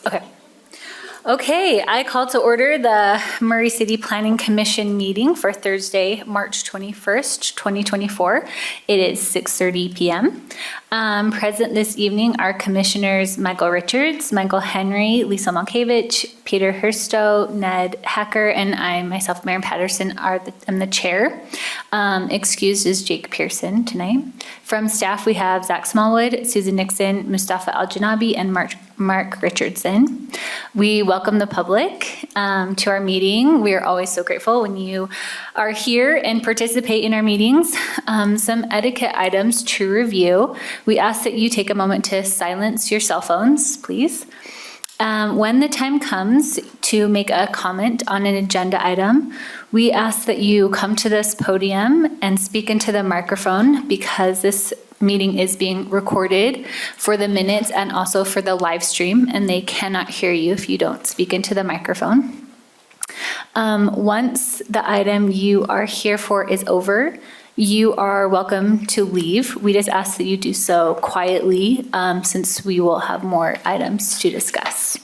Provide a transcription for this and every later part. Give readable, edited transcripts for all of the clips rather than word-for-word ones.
Okay. Okay, I call to order the Murray City Planning Commission meeting for Thursday, March 21st, 2024. It is 6:30 p.m. Present this evening are Commissioners Michael Richards, Michael Henry, Lisa Malkiewicz, Peter Herstow, Ned Hacker, and I, myself, Maren Patterson, am the chair. Excused is Jake Pearson tonight. From staff, we have Zach Smallwood, Susan Nixon, Mustafa Al-Janabi, and Mark Richardson. We welcome the public to our meeting. We are always so grateful when you are here and participate in our meetings. Some etiquette items to review. We ask that you take a moment to silence your cell phones, please. When the time comes to make a comment on an agenda item, we ask that you come to this podium and speak into the microphone because this meeting is being recorded for the minutes and also for the live stream, and they cannot hear you if you don't speak into the microphone. Once the item you are here for is over, you are welcome to leave. We just ask that you do so quietly since we will have more items to discuss.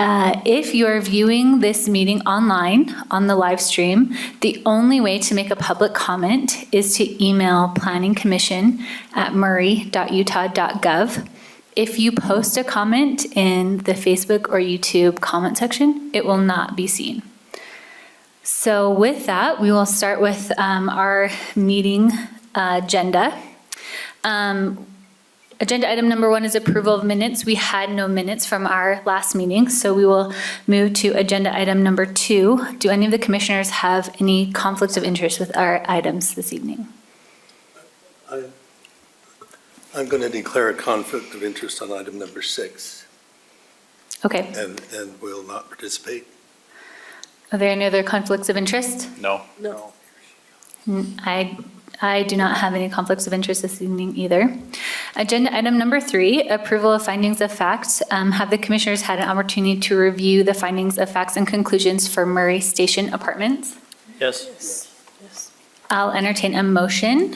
If you are viewing this meeting online on the live stream, the only way to make a public comment is to email planningcommission@murray.utah.gov. If you post a comment in the Facebook or YouTube comment section, it will not be seen. So with that, we will start with our meeting agenda. Agenda item number 1 is approval of minutes. We had no minutes from our last meeting, so we will move to agenda item number 2. Do any of the commissioners have any conflicts of interest with our items this evening? I'm going to declare a conflict of interest on item number 6. Okay. And will not participate. Are there any other conflicts of interest? No. No. I do not have any conflicts of interest this evening either. Agenda item number 3, approval of findings of facts. Have the commissioners had an opportunity to review the findings of facts and conclusions for Murray Station Apartments? Yes. I'll entertain a motion.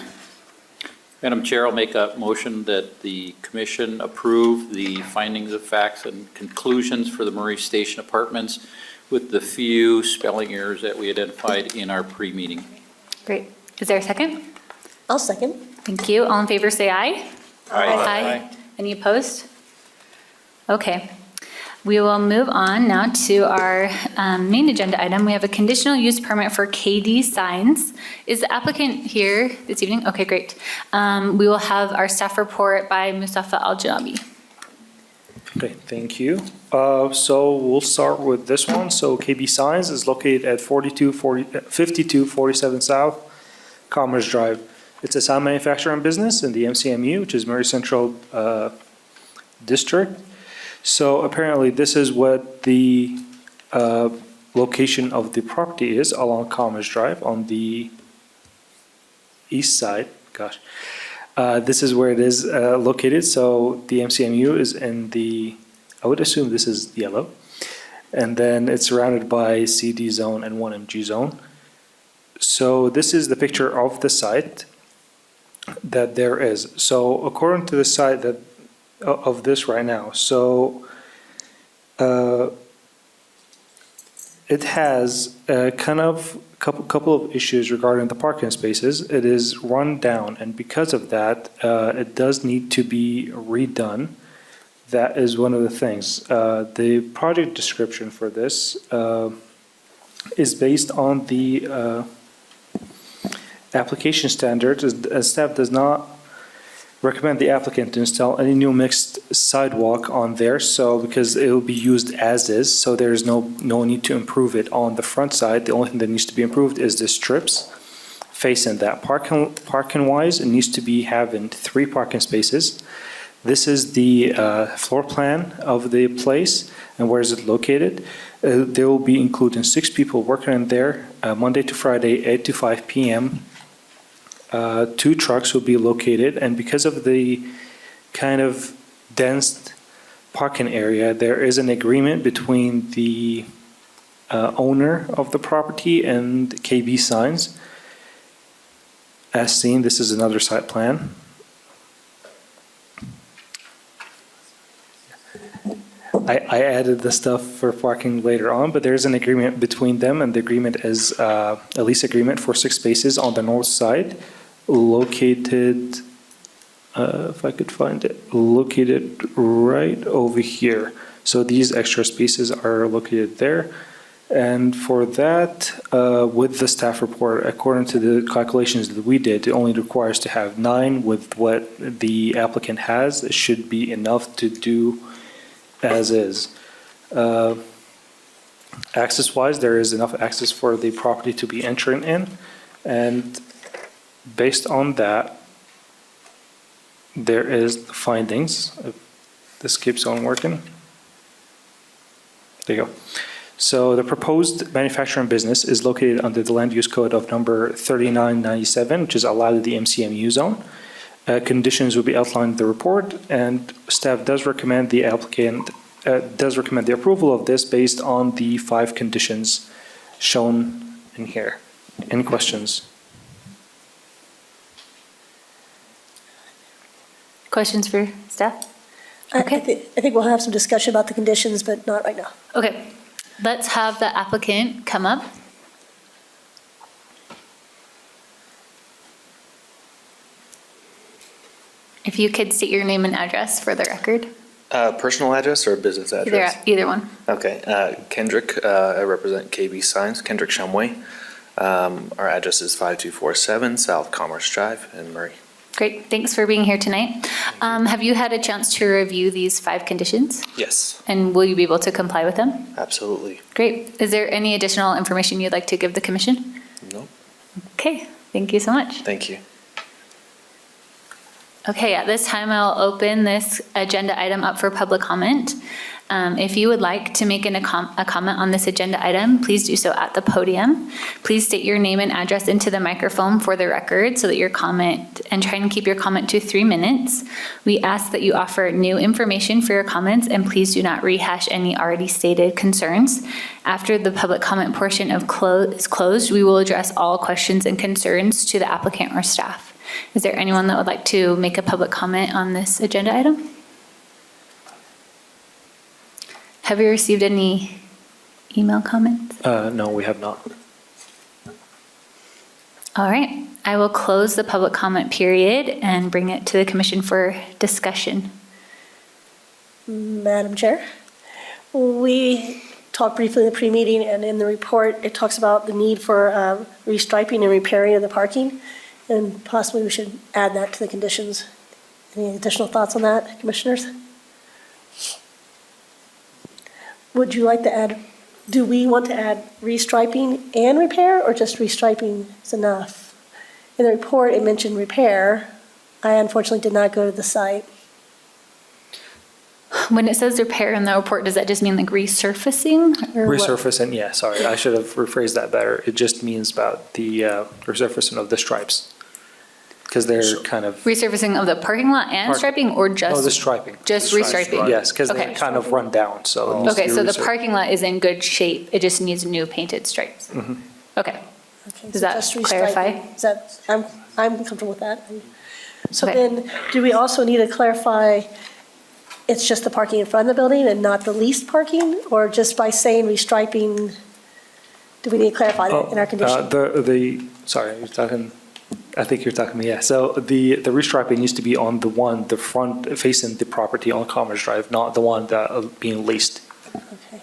Madam Chair, I'll make a motion that the commission approve the findings of facts and conclusions for the Murray Station Apartments with the few spelling errors that we identified in our pre-meeting. Great. Is there a second? I'll second. Thank you. All in favor say aye. Aye. Any opposed? Okay. We will move on now to our main agenda item. We have a conditional use permit for KD Signs. Is the applicant here this evening? Okay, great. We will have our staff report by Mustafa Al-Janabi. Okay, thank you. So we'll start with this one. So KB Signs is located at 5247 South Commerce Drive. It's a sign manufacturing business in the MCMU, which is Murray Central District. So apparently this is what the location of the property is along Commerce Drive on the east side. Gosh. This is where it is located. So the MCMU is in the, I would assume this is yellow. And then it's surrounded by CD zone and 1MG zone. So this is the picture of the site that there is. So according to the site that of this right now, so it has kind of couple of issues regarding the parking spaces. It is run down, and because of that, it does need to be redone. That is one of the things. The project description for this is based on the application standards. Staff does not recommend the applicant to install any new mixed sidewalk on there, so because it will be used as is, so there is no need to improve it on the front side. The only thing that needs to be improved is the strips facing that. Parking wise, it needs to be having 3 parking spaces. This is the floor plan of the place and where is it located. They will be including 6 people working in there Monday to Friday, 8 to 5 p.m. 2 trucks will be located, and because of the kind of dense parking area, there is an agreement between the owner of the property and KB Signs. As seen, this is another site plan. I added the stuff for parking later on, but there's an agreement between them, and the agreement is a lease agreement for 6 spaces on the north side, located, if I could find it, located right over here. So these extra spaces are located there. And for that, with the staff report, according to the calculations that we did, it only requires to have 9 with what the applicant has. It should be enough to do as is. Access-wise, there is enough access for the property to be entering in. And based on that, there is the findings. If this keeps on working. There you go. So the proposed manufacturing business is located under the land use code of number 3997, which is allowed in the MCMU zone. Conditions will be outlined in the report, and staff does recommend the applicant, does recommend the approval of this based on the 5 conditions shown in here. Any questions? Questions for staff? I think we'll have some discussion about the conditions, but not right now. Okay, let's have the applicant come up. If you could state your name and address for the record. Personal address or business address? Either one. Okay, Kendrick, I represent KB Signs, Kendrick Shumway. Our address is 5247 South Commerce Drive in Murray. Great, thanks for being here tonight. Have you had a chance to review these 5 conditions? Yes, And will you be able to comply with them? absolutely. Great. Is there any additional information you'd like to give the commission? No, Okay, thank you so much. thank you. Okay, at this time, I'll open this agenda item up for public comment. If you would like to make a comment on this agenda item, please do so at the podium. Please state your name and address into the microphone for the record so that your comment, and try and keep your comment to 3 minutes. We ask that you offer new information for your comments, and please do not rehash any already stated concerns. After the public comment portion is closed, we will address all questions and concerns to the applicant or staff. Is there anyone that would like to make a public comment on this agenda item? Have you received any email comments? No, we have not. All right, I will close the public comment period and bring it to the commission for discussion. Madam Chair, we talked briefly in the pre-meeting, and in the report, it talks about the need for restriping and repairing of the parking, and possibly we should add that to the conditions. Any additional thoughts on that, commissioners? Would you like to add, do we want to add restriping and repair, or just restriping is enough? In the report, it mentioned repair. I unfortunately did not go to the site. When it says repair in the report, does that just mean like resurfacing? Or what? Resurfacing, yeah, sorry, I should have rephrased that better. It just means about the resurfacing of the stripes. Because they're kind of, Resurfacing of the parking lot and striping, or just? no, the striping. Just The striping, restriping? yes, because Okay. they kind of run down, so. it needs to Okay, be so the resurfaced. parking lot is in good shape, it just needs new painted stripes? Mm-hmm. Okay, Okay, Does so that just restriping. clarify? Is that, I'm comfortable with that. So Okay. then, do we also need to clarify, it's just the parking in front of the building and not the leased parking? Or just by saying restriping, do we need to clarify that in our condition? Sorry, you're talking, I think you're talking to me, yeah. So the restriping needs to be on the front facing the property on Commerce Drive, not the one that being leased. Okay.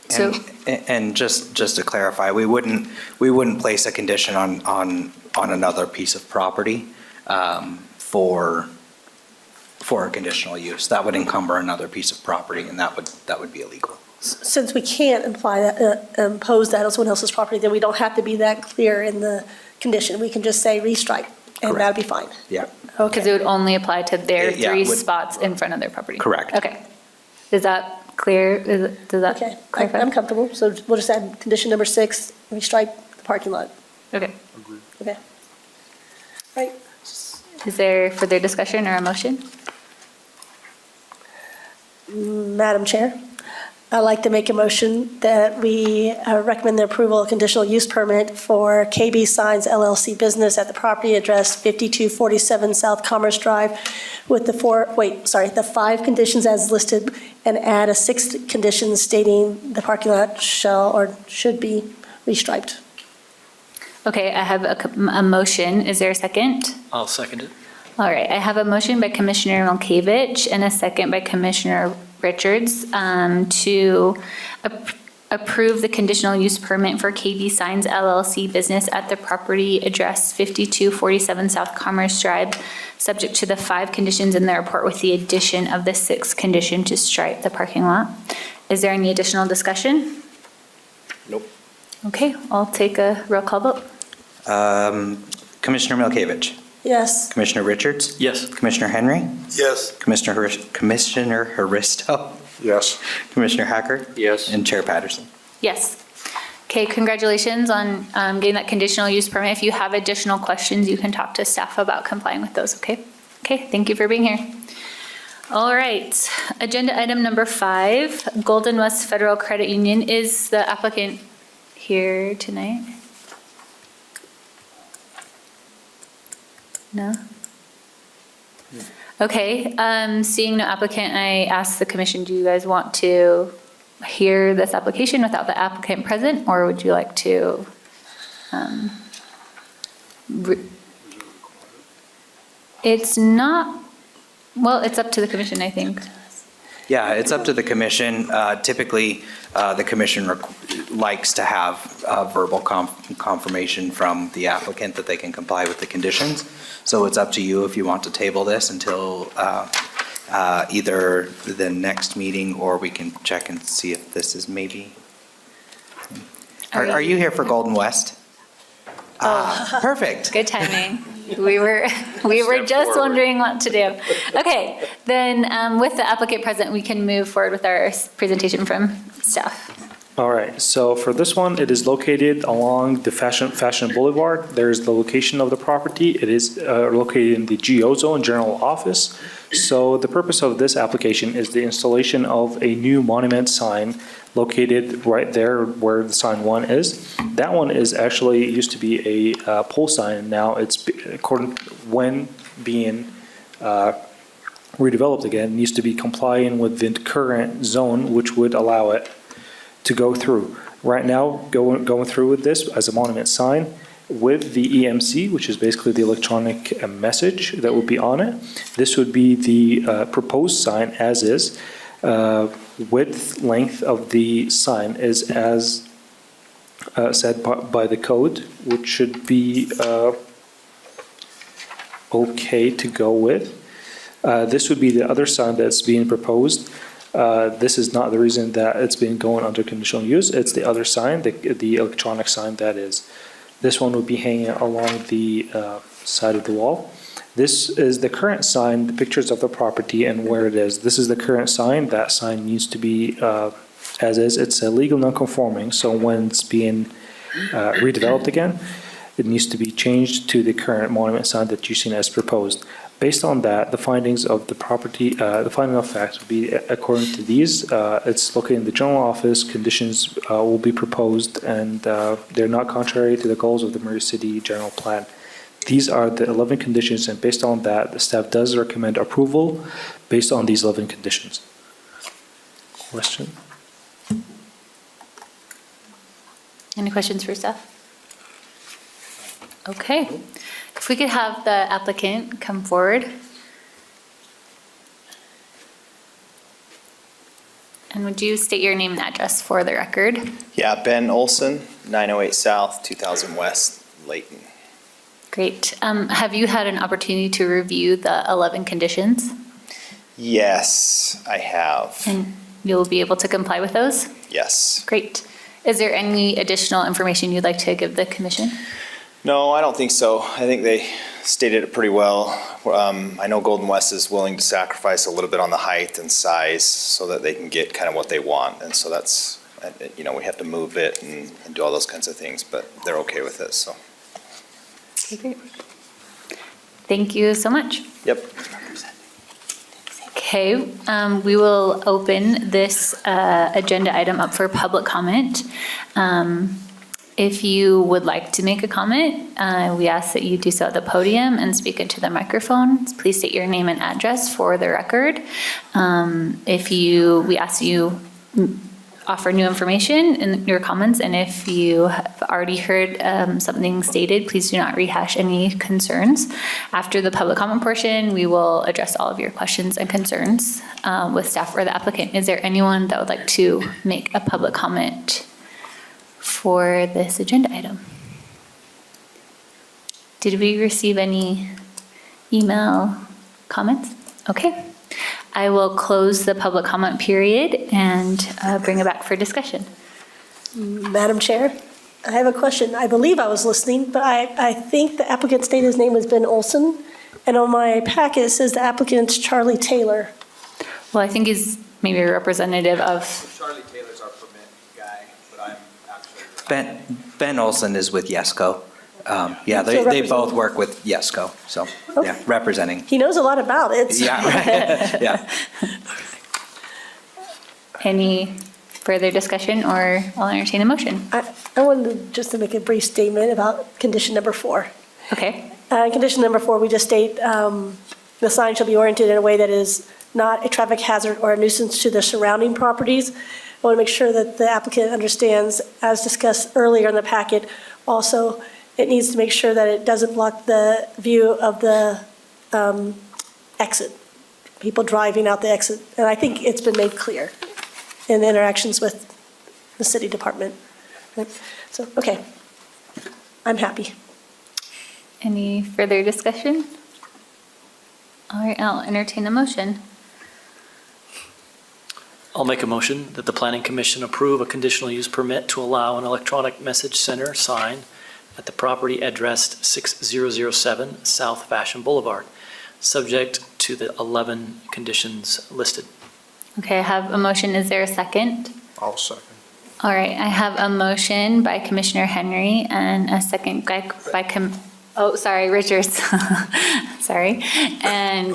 so, And just to clarify, we wouldn't place a condition on another piece of property for a conditional use. That would encumber another piece of property, and that would be illegal. Since we can't impose that on someone else's property, then we don't have to be that clear in the condition. We can just say restripe, and Correct. that'd be fine. Yeah, because it would only apply to their Yeah, 3 would- spots in front of their property? Correct. Okay. Is that clear? Does that Okay, clarify? I'm comfortable. So we'll just add condition number 6, restripe the parking lot. Okay. Okay. Right. Is there further discussion or a motion? Madam Chair, I'd like to make a motion that we recommend the approval of conditional use permit for KB Signs LLC business at the property address 5247 South Commerce Drive with the 5 conditions as listed, and add a 6th condition stating the parking lot shall or should be restriped. Okay, I have a motion. Is there a second? I'll second it. All right, I have a motion by Commissioner Milkovich and a second by Commissioner Richards to approve the conditional use permit for KB Signs LLC business at the property address 5247 South Commerce Drive, subject to the 5 conditions in the report with the addition of the 6th condition to stripe the parking lot. Is there any additional discussion? Nope. Okay, I'll take a roll call vote. Commissioner Milkovich, Yes. Commissioner Richards, Yes. Commissioner Henry, Yes. Commissioner Haristo, Yes. Commissioner Hacker, Yes. and Chair Patterson. Yes. Okay, congratulations on getting that conditional use permit. If you have additional questions, you can talk to staff about complying with those, okay? Okay, thank you for being here. All right, agenda item number 5, Golden West Federal Credit Union. Is the applicant here tonight? No? Okay, seeing no applicant, I asked the commission, do you guys want to hear this application without the applicant present, or would you like to? It's not, well, it's up to the commission, I think. Yeah, it's up to the commission. Typically, the commission likes to have verbal confirmation from the applicant that they can comply with the conditions. So it's up to you if you want to table this until either the next meeting, or we can check and see if this is maybe. Are you here for Golden West? Perfect. Good timing. We were Step just forward. wondering what to do. Okay, then with the applicant present, we can move forward with our presentation from staff. All right, so for this one, it is located along the Fashion Boulevard. There's the location of the property. It is located in the GO zone, general office. So the purpose of this application is the installation of a new monument sign located right there where the sign 1 is. That one is actually used to be a pole sign. Now it's when being redeveloped again, needs to be complying with the current zone, which would allow it to go through. Right now, going through with this as a monument sign with the EMC, which is basically the electronic message that would be on it. This would be the proposed sign as is. Width, length of the sign is as said by the code, which should be okay to go with. This would be the other sign that's being proposed. This is not the reason that it's been going under conditional use. It's the other sign, the electronic sign that is. This one would be hanging along the side of the wall. This is the current sign, the pictures of the property and where it is. This is the current sign. That sign needs to be as is. It's a legal non-conforming, so when it's being redeveloped again, it needs to be changed to the current monument sign that you've seen as proposed. Based on that, the findings of the property, the finding of facts would be according to these. It's located in the general office. Conditions will be proposed, and they're not contrary to the goals of the Murray City General Plan. These are the 11 conditions, and based on that, the staff does recommend approval based on these 11 conditions. Question? Any questions for staff? Okay. If we could have the applicant come forward. And would you state your name and address for the record? Yeah, Ben Olson, 908 South, 2000 West, Layton. Great. Have you had an opportunity to review the 11 conditions? Yes, I have. And you'll be able to comply with those? Yes. Great. Is there any additional information you'd like to give the commission? No, I don't think so. I think they stated it pretty well. I know Golden West is willing to sacrifice a little bit on the height and size so that they can get kind of what they want. And so that's, we have to move it and do all those kinds of things, but they're okay with it, so. Okay, great. Thank you so much. Yep. Okay, we will open this agenda item up for public comment. If you would like to make a comment, we ask that you do so at the podium and speak into the microphone. Please state your name and address for the record. We ask you offer new information in your comments, and if you have already heard something stated, please do not rehash any concerns. After the public comment portion, we will address all of your questions and concerns with staff or the applicant. Is there anyone that would like to make a public comment for this agenda item? Did we receive any email comments? Okay. I will close the public comment period and bring it back for discussion. Madam Chair, I have a question. I believe I was listening, but I think the applicant stated his name was Ben Olson, and on my packet it says the applicant's Charlie Taylor. Well, I think he's maybe a representative of, Charlie Taylor's our permit guy, but I'm actually. Ben Olson is with Yesco. Yeah, So they represent- both work with Yesco, so, yeah, representing. He knows a lot about it. so- Yeah, right, yeah. any further discussion, or I'll entertain a motion. I wanted just to make a brief statement about condition number 4. Okay, In condition number 4, we just state, the sign shall be oriented in a way that is not a traffic hazard or a nuisance to the surrounding properties. I want to make sure that the applicant understands, as discussed earlier in the packet, also, it needs to make sure that it doesn't block the view of the exit, people driving out the exit. And I think it's been made clear in the interactions with the city department. So, okay, I'm happy. any further discussion? All right, I'll entertain a motion. I'll make a motion that the Planning Commission approve a conditional use permit to allow an electronic message center sign at the property addressed 6007 South Fashion Boulevard, subject to the 11 conditions listed. Okay, I have a motion. Is there a second? I'll second. All right, I have a motion by Commissioner Henry and a second by Richards. Sorry. And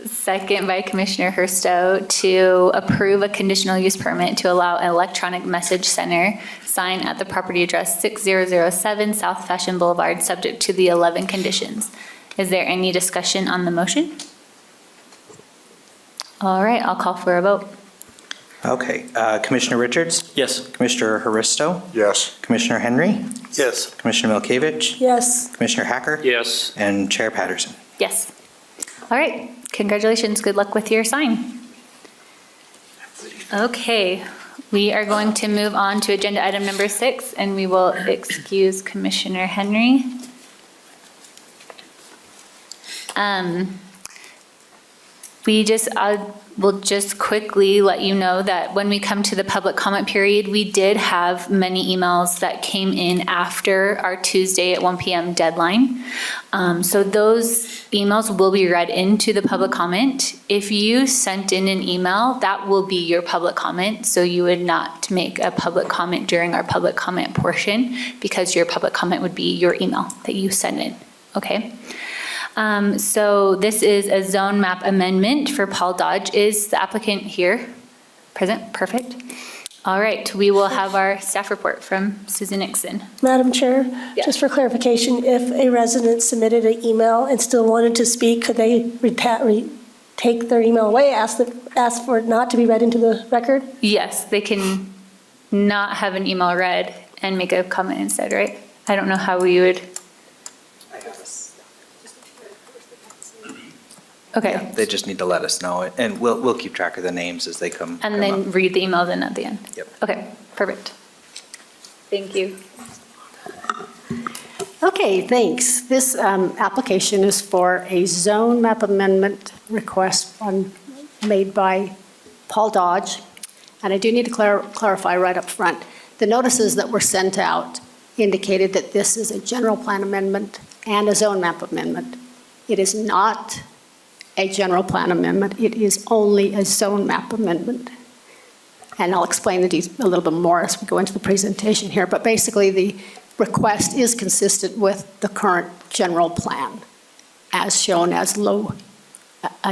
second by Commissioner Hersto to approve a conditional use permit to allow an electronic message center sign at the property address 6007 South Fashion Boulevard, subject to the 11 conditions. Is there any discussion on the motion? All right, I'll call for a vote. Okay, Commissioner Richards? Yes. Commissioner Haristo? Yes. Commissioner Henry? Yes. Commissioner Milkovich? Yes. Commissioner Hacker? Yes. And Chair Patterson. Yes. All right, congratulations. Good luck with your sign. Okay, we are going to move on to agenda item number 6, and we will excuse Commissioner Henry. We'll just quickly let you know that when we come to the public comment period, we did have many emails that came in after our Tuesday at 1 p.m. deadline. So those emails will be read into the public comment. If you sent in an email, that will be your public comment. So you would not make a public comment during our public comment portion, because your public comment would be your email that you send in, okay? So this is a zone map amendment for Paul Dodge. Is the applicant here? Present? Perfect. All right, we will have our staff report from Susan Nixon. Madam Chair, Yeah. just for clarification, if a resident submitted an email and still wanted to speak, could they take their email away, ask for it not to be read into the record? Yes, they can not have an email read and make a comment instead, right? I don't know how we would. Okay, Yeah, they just need to let us know, and we'll keep track of the names as they come. and come then up. read the emails in at the end. Yep. Okay, perfect. Thank you. Okay, thanks. This application is for a zone map amendment request made by Paul Dodge. And I do need to clarify right up front. The notices that were sent out indicated that this is a general plan amendment and a zone map amendment. It is not a general plan amendment. It is only a zone map amendment. And I'll explain a little bit more as we go into the presentation here. But basically, the request is consistent with the current general plan, as shown as low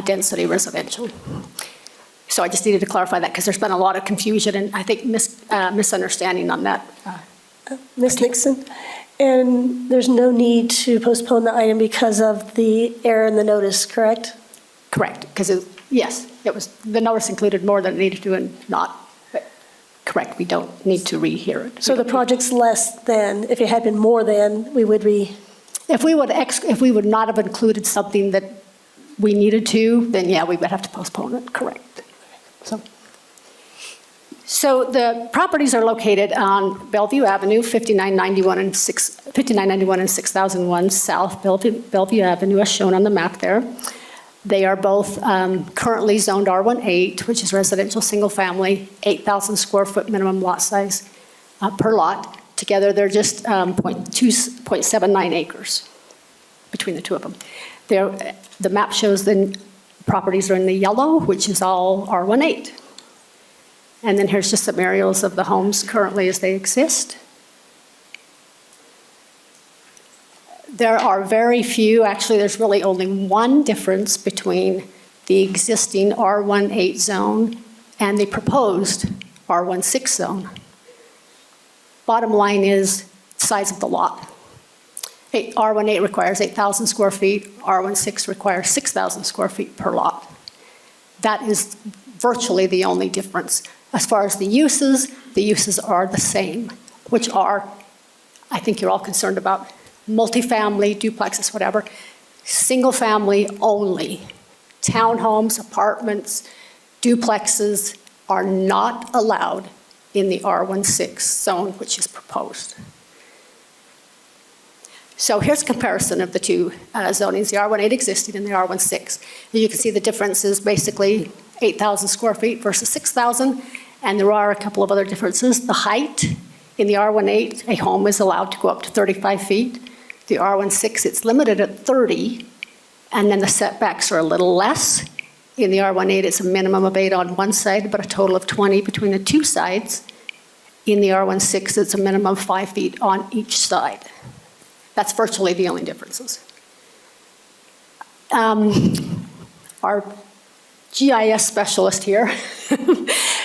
density residential. So I just needed to clarify that because there's been a lot of confusion and I think misunderstanding on that. Ms. Nixon, and there's no need to postpone the item because of the error in the notice, correct? Correct, because yes, it was, the notice included more than it needed to and not. But correct, we don't need to rehear it. So the project's less than, if it had been more than, we would If we would not have included something that we needed to, then yeah, we would have to postpone it, correct. So the properties are located on Bellevue Avenue, 5991 and 6001 South Bellevue Avenue, as shown on the map there. They are both currently zoned R18, which is residential single family, 8,000 square foot minimum lot size per lot. Together, they're just 0.79 acres between the two of them. The map shows the properties are in the yellow, which is all R18. And then here's just some aerials of the homes currently as they exist. There are very few, actually there's really only one difference between the existing R18 zone and the proposed R16 zone. Bottom line is size of the lot. R18 requires 8,000 square feet, R16 requires 6,000 square feet per lot. That is virtually the only difference. As far as the uses are the same, which are, I think you're all concerned about, multifamily, duplexes, whatever, single family only. Townhomes, apartments, duplexes are not allowed in the R16 zone, which is proposed. So here's a comparison of the two zonings, the R18 existing and the R16. You can see the difference is basically 8,000 square feet versus 6,000, and there are a couple of other differences. The height in the R18, a home is allowed to go up to 35 feet. The R16, it's limited at 30, and then the setbacks are a little less. In the R18, it's a minimum of 8 on one side, but a total of 20 between the two sides. In the R16, it's a minimum of 5 feet on each side. That's virtually the only differences. Our GIS specialist here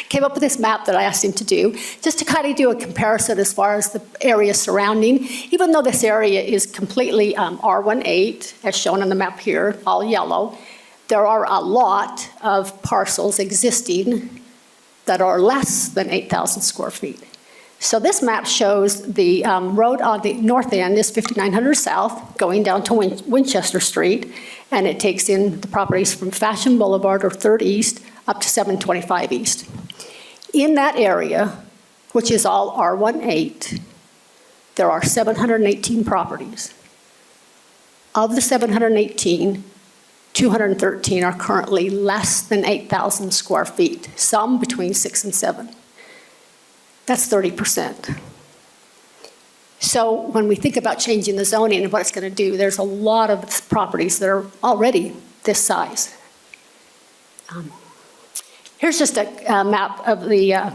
came up with this map that I asked him to do, just to kind of do a comparison as far as the area surrounding. Even though this area is completely R18, as shown on the map here, all yellow, there are a lot of parcels existing that are less than 8,000 square feet. So this map shows the road on the north end is 5900 South, going down to Winchester Street, and it takes in the properties from Fashion Boulevard or 3rd East up to 725 East. In that area, which is all R18, there are 718 properties. Of the 718, 213 are currently less than 8,000 square feet, some between 6 and 7. That's 30%. So when we think about changing the zoning and what it's going to do, there's a lot of properties that are already this size. Here's just a map of the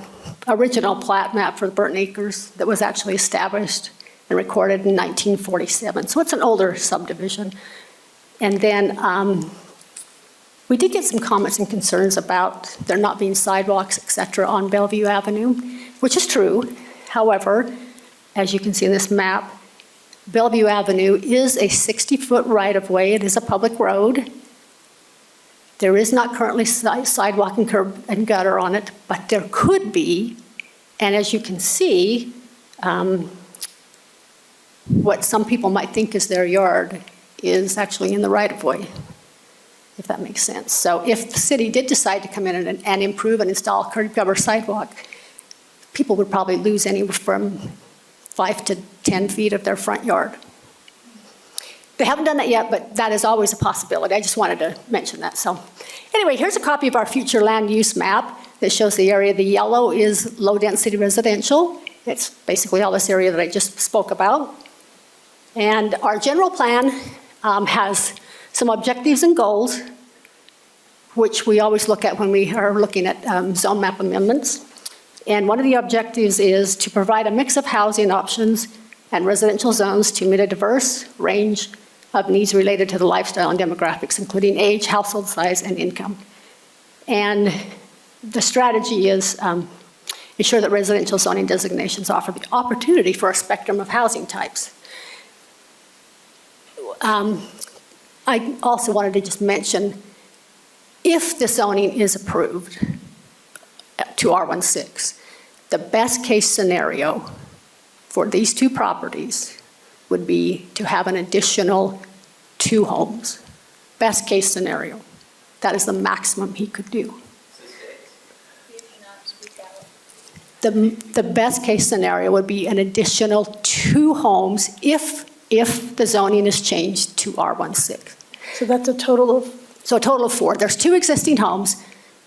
original plat map for the Burton Acres that was actually established and recorded in 1947. So it's an older subdivision. And then we did get some comments and concerns about there not being sidewalks, et cetera, on Bellevue Avenue, which is true. However, as you can see in this map, Bellevue Avenue is a 60-foot right-of-way. It is a public road. There is not currently sidewalk and curb and gutter on it, but there could be. And as you can see, what some people might think is their yard is actually in the right-of-way, if that makes sense. So if the city did decide to come in and improve and install curb gutter sidewalk, people would probably lose anywhere from 5 to 10 feet of their front yard. They haven't done that yet, but that is always a possibility. I just wanted to mention that. So anyway, here's a copy of our future land use map that shows the area. The yellow is low-density residential. It's basically all this area that I just spoke about. And our general plan has some objectives and goals, which we always look at when we are looking at zone map amendments. And one of the objectives is to provide a mix of housing options and residential zones to meet a diverse range of needs related to the lifestyle and demographics, including age, household size, and income. And the strategy is ensure that residential zoning designations offer the opportunity for a spectrum of housing types. I also wanted to just mention, if the zoning is approved to R16, the best case scenario for these two properties would be to have an additional 2 homes. Best case scenario. That is the maximum he could do. The best case scenario would be an additional 2 homes if the zoning is changed to R16. So that's a total of, So a total of 4. There's 2 existing homes.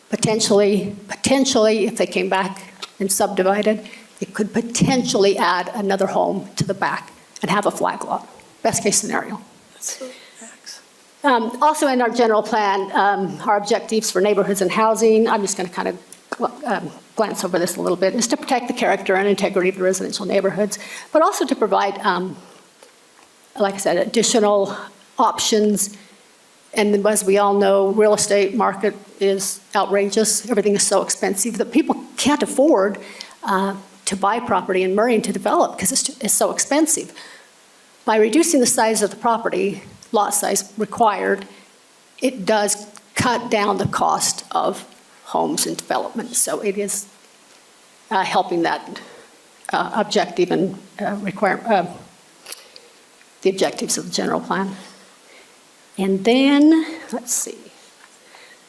Potentially, if they came back and subdivided, it could potentially add another home to the back and have a flag lot. Best case scenario. Also in our general plan, our objectives for neighborhoods and housing, I'm just going to kind of glance over this a little bit, is to protect the character and integrity of the residential neighborhoods, but also to provide, like I said, additional options. And as we all know, real estate market is outrageous. Everything is so expensive that people can't afford to buy property in Murray and to develop because it's so expensive. By reducing the size of the property, lot size required, it does cut down the cost of homes and development. So it is helping that objective and the objectives of the general plan. And then, let's see.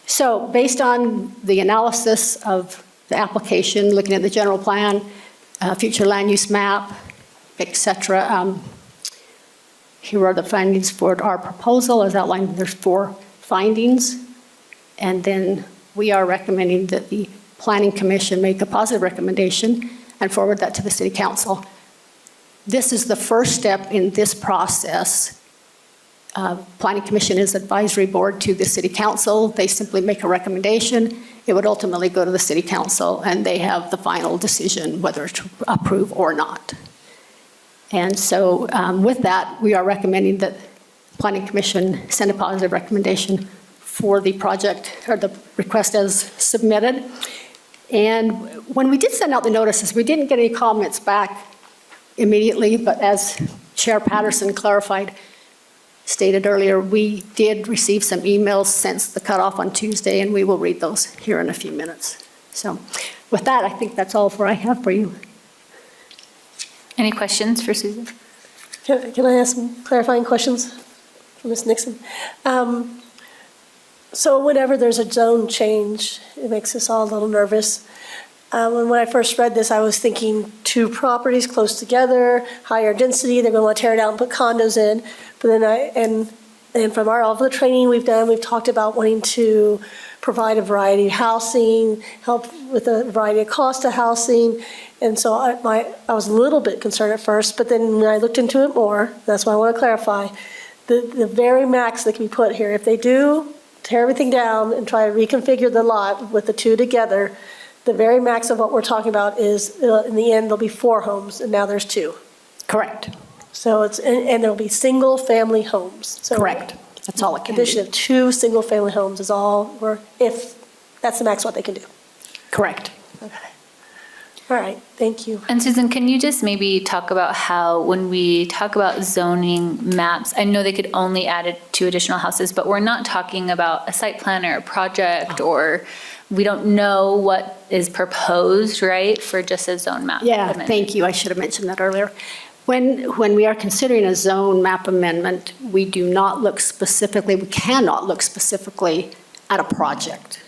So based on the analysis of the application, looking at the general plan, future land use map, et cetera, here are the findings for our proposal. As outlined, there's 4 findings. And then we are recommending that the Planning Commission make a positive recommendation and forward that to the City Council. This is the first step in this process. Planning Commission is advisory board to the City Council. They simply make a recommendation. It would ultimately go to the City Council, and they have the final decision whether to approve or not. And so with that, we are recommending that Planning Commission send a positive recommendation for the project or the request as submitted. And when we did send out the notices, we didn't get any comments back immediately, but as Chair Patterson stated earlier, we did receive some emails since the cutoff on Tuesday, and we will read those here in a few minutes. So with that, I think that's all I have for you. Any questions for Susan? can I ask some clarifying questions for Ms. Nixon? So whenever there's a zone change, it makes us all a little nervous. When I first read this, I was thinking 2 properties close together, higher density, they're going to want to tear it out and put condos in. But then and from all of the training we've done, we've talked about wanting to provide a variety of housing, help with a variety of cost of housing. And so I was a little bit concerned at first, but then when I looked into it more, that's why I want to clarify, the very max that can be put here, if they do tear everything down and try to reconfigure the lot with the 2 together, the very max of what we're talking about is, in the end, there'll be 4 homes, and now there's 2. Correct. So and there'll be single-family homes. So Correct. That's all it can addition be. of 2 single-family homes is all, if that's the max what they can do. Correct. Okay. All right, thank you. And Susan, can you just maybe talk about how, when we talk about zoning maps, I know they could only add 2 additional houses, but we're not talking about a site plan or a project, or we don't know what is proposed, right, for just a zone map? Yeah, amendment. thank you. I should have mentioned that earlier. When we are considering a zone map amendment, we do not look specifically, we cannot look specifically at a project.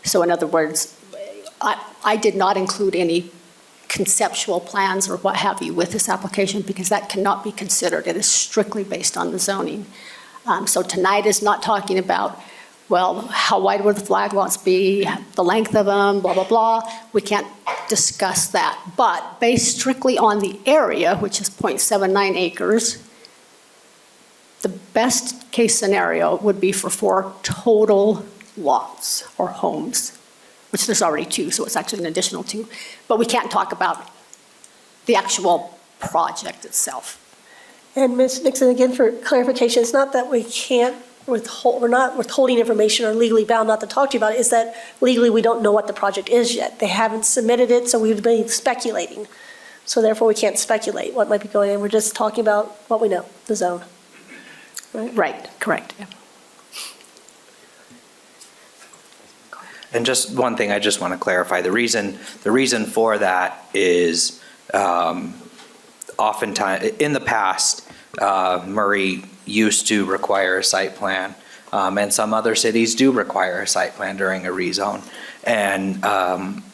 So in other words, I did not include any conceptual plans or what have you with this application because that cannot be considered. It is strictly based on the zoning. So tonight is not talking about, well, how wide would the flag lots be, the length of them, blah, blah, blah. We can't discuss that. But based strictly on the area, which is 0.79 acres, the best case scenario would be for 4 total lots or homes, which there's already 2, so it's actually an additional 2. But we can't talk about the actual project itself. And Ms. Nixon, again, for clarification, it's not that we can't withhold, we're not withholding information or legally bound not to talk to you about it, it's that legally we don't know what the project is yet. They haven't submitted it, so we'd be speculating. So therefore, we can't speculate what might be going on. We're just talking about what we know, the zone. Right, correct. Yeah. And just one thing I just want to clarify, the reason for that is oftentimes, in the past, Murray used to require a site plan, and some other cities do require a site plan during a rezone. And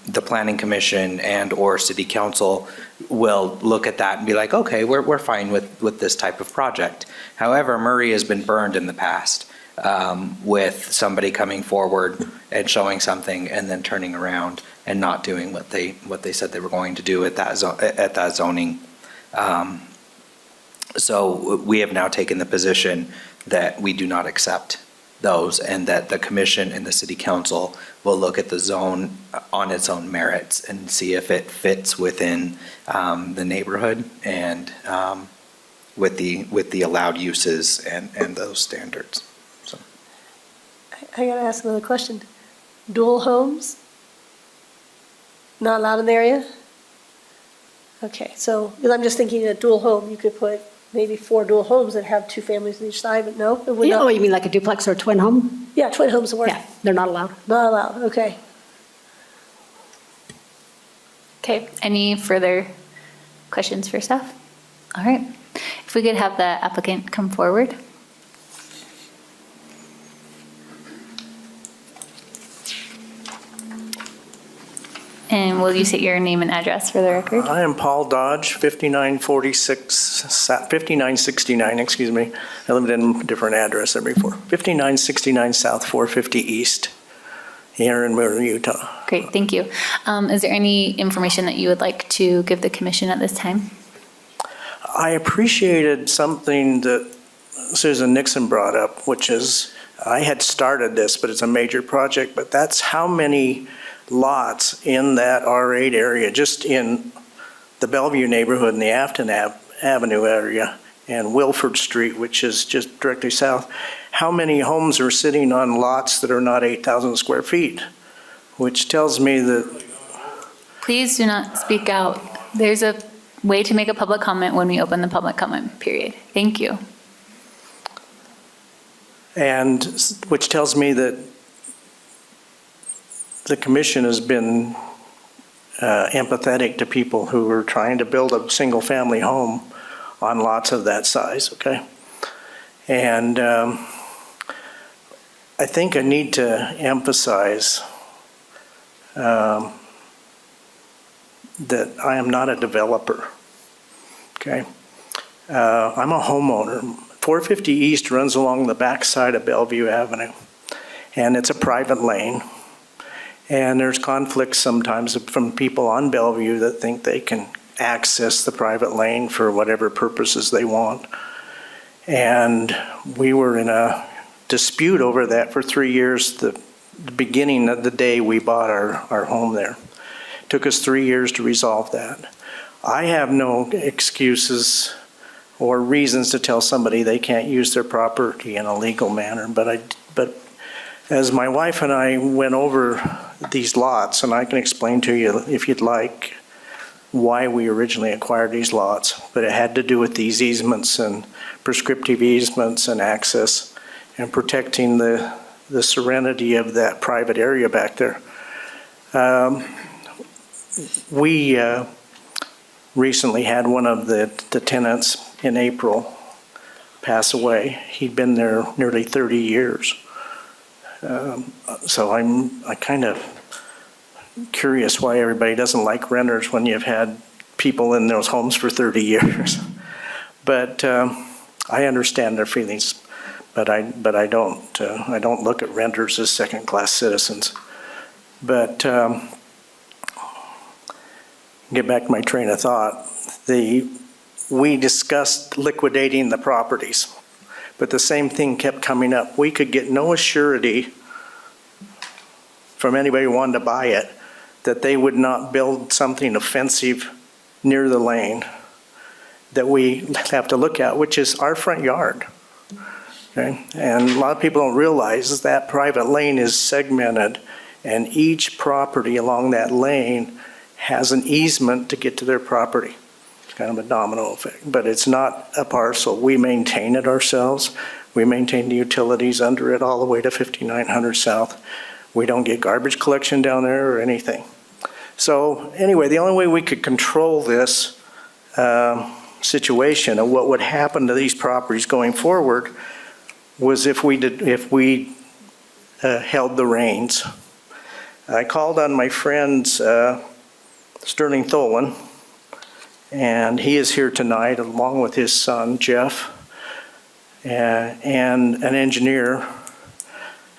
the Planning Commission and/or City Council will look at that and be like, okay, we're fine with this type of project. However, Murray has been burned in the past with somebody coming forward and showing something and then turning around and not doing what they said they were going to do at that zoning. So we have now taken the position that we do not accept those, and that the commission and the city council will look at the zone on its own merits and see if it fits within the neighborhood and with the allowed uses and those standards. So. I gotta ask another question. Dual homes? Not allowed in the area? Okay, so, because I'm just thinking a dual home, you could put maybe 4 dual homes that have 2 families on each side, but no, it would Oh, not. you mean like a duplex or a twin home? Yeah, twin homes would work. Yeah, they're not allowed. Not allowed, okay. Okay, any further questions for staff? All right, if we could have the applicant come forward. And will you state your name and address for the record? I am Paul Dodge, 5969, excuse me. I lived in a different address there before. 5969 South 450 East, here in Murray, Utah. Great, thank you. Is there any information that you would like to give the commission at this time? I appreciated something that Susan Nixon brought up, which is, I had started this, but it's a major project, but that's how many lots in that R8 area, just in the Bellevue neighborhood and the Afton Avenue area and Wilford Street, which is just directly south, how many homes are sitting on lots that are not 8,000 square feet, which tells me that. Please do not speak out. There's a way to make a public comment when we open the public comment period. Thank you. And which tells me that the commission has been empathetic to people who are trying to build a single-family home on lots of that size, okay? And I think I need to emphasize that I am not a developer, okay? I'm a homeowner. 450 East runs along the backside of Bellevue Avenue, and it's a private lane. And there's conflicts sometimes from people on Bellevue that think they can access the private lane for whatever purposes they want. And we were in a dispute over that for 3 years, the beginning of the day we bought our home there. It took us 3 years to resolve that. I have no excuses or reasons to tell somebody they can't use their property in a legal manner, but as my wife and I went over these lots, and I can explain to you if you'd like why we originally acquired these lots, but it had to do with these easements and prescriptive easements and access and protecting the serenity of that private area back there. We recently had one of the tenants in April pass away. He'd been there nearly 30 years. So I'm kind of curious why everybody doesn't like renters when you've had people in those homes for 30 years. But I understand their feelings, but I don't look at renters as second-class citizens. But get back to my train of thought. We discussed liquidating the properties, but the same thing kept coming up. We could get no assurity from anybody who wanted to buy it that they would not build something offensive near the lane. that we have to look at, which is our front yard. Okay? And a lot of people don't realize that private lane is segmented, and each property along that lane has an easement to get to their property. It's kind of a domino effect, but it's not a parcel. We maintain it ourselves. We maintain the utilities under it all the way to 5900 South. We don't get garbage collection down there or anything. So anyway, the only way we could control this situation and what would happen to these properties going forward was if we held the reins. I called on my friends Sterling Tholen, and he is here tonight along with his son Jeff and an engineer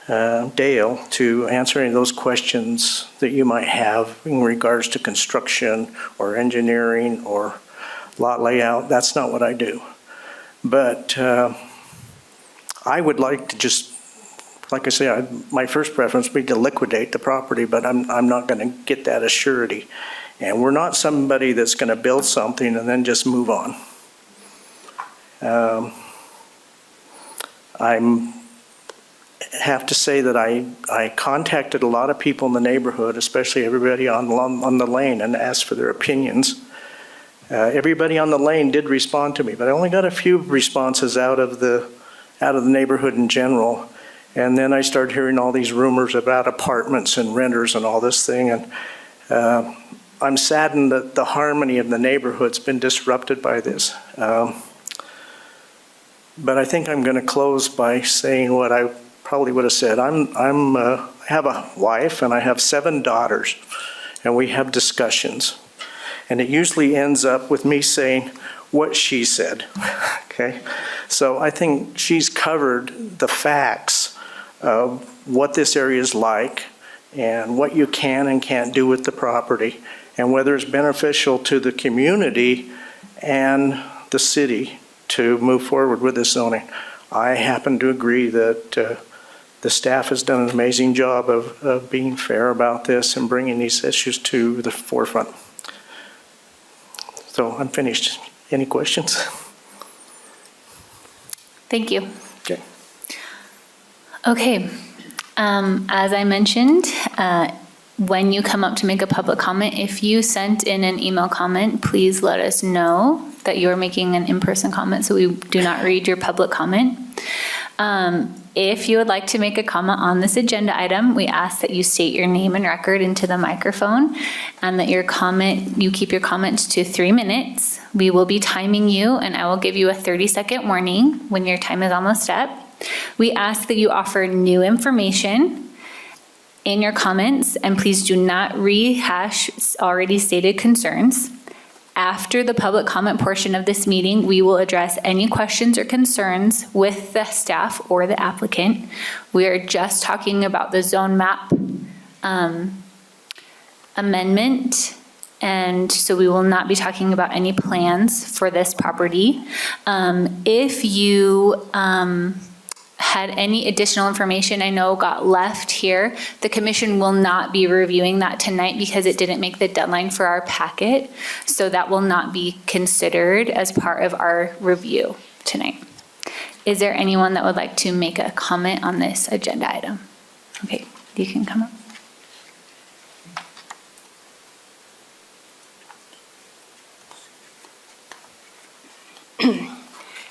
Dale to answer any of those questions that you might have in regards to construction or engineering or lot layout. That's not what I do. But I would like to just, like I say, my first preference would be to liquidate the property, but I'm not going to get that as surety. And we're not somebody that's going to build something and then just move on. I have to say that I contacted a lot of people in the neighborhood, especially everybody on the lane, and asked for their opinions. Everybody on the lane did respond to me, but I only got a few responses out of the neighborhood in general. And then I started hearing all these rumors about apartments and renters and all this thing. And I'm saddened that the harmony of the neighborhood's been disrupted by this. But I think I'm going to close by saying what I probably would have said. I have a wife and I have 7 daughters, and we have discussions. And it usually ends up with me saying what she said, okay? So I think she's covered the facts of what this area is like and what you can and can't do with the property and whether it's beneficial to the community and the city to move forward with this zoning. I happen to agree that the staff has done an amazing job of being fair about this and bringing these issues to the forefront. So I'm finished. Any questions? Thank you. Okay. Okay. As I mentioned, when you come up to make a public comment, if you sent in an email comment, please let us know that you're making an in-person comment so we do not read your public comment. If you would like to make a comment on this agenda item, we ask that you state your name and record into the microphone and that you keep your comments to 3 minutes. We will be timing you, and I will give you a 30-second warning when your time is almost up. We ask that you offer new information in your comments, and please do not rehash already stated concerns. After the public comment portion of this meeting, we will address any questions or concerns with the staff or the applicant. We are just talking about the zone map amendment, and so we will not be talking about any plans for this property. If you had any additional information I know got left here, the commission will not be reviewing that tonight because it didn't make the deadline for our packet. So that will not be considered as part of our review tonight. Is there anyone that would like to make a comment on this agenda item? Okay, you can come up.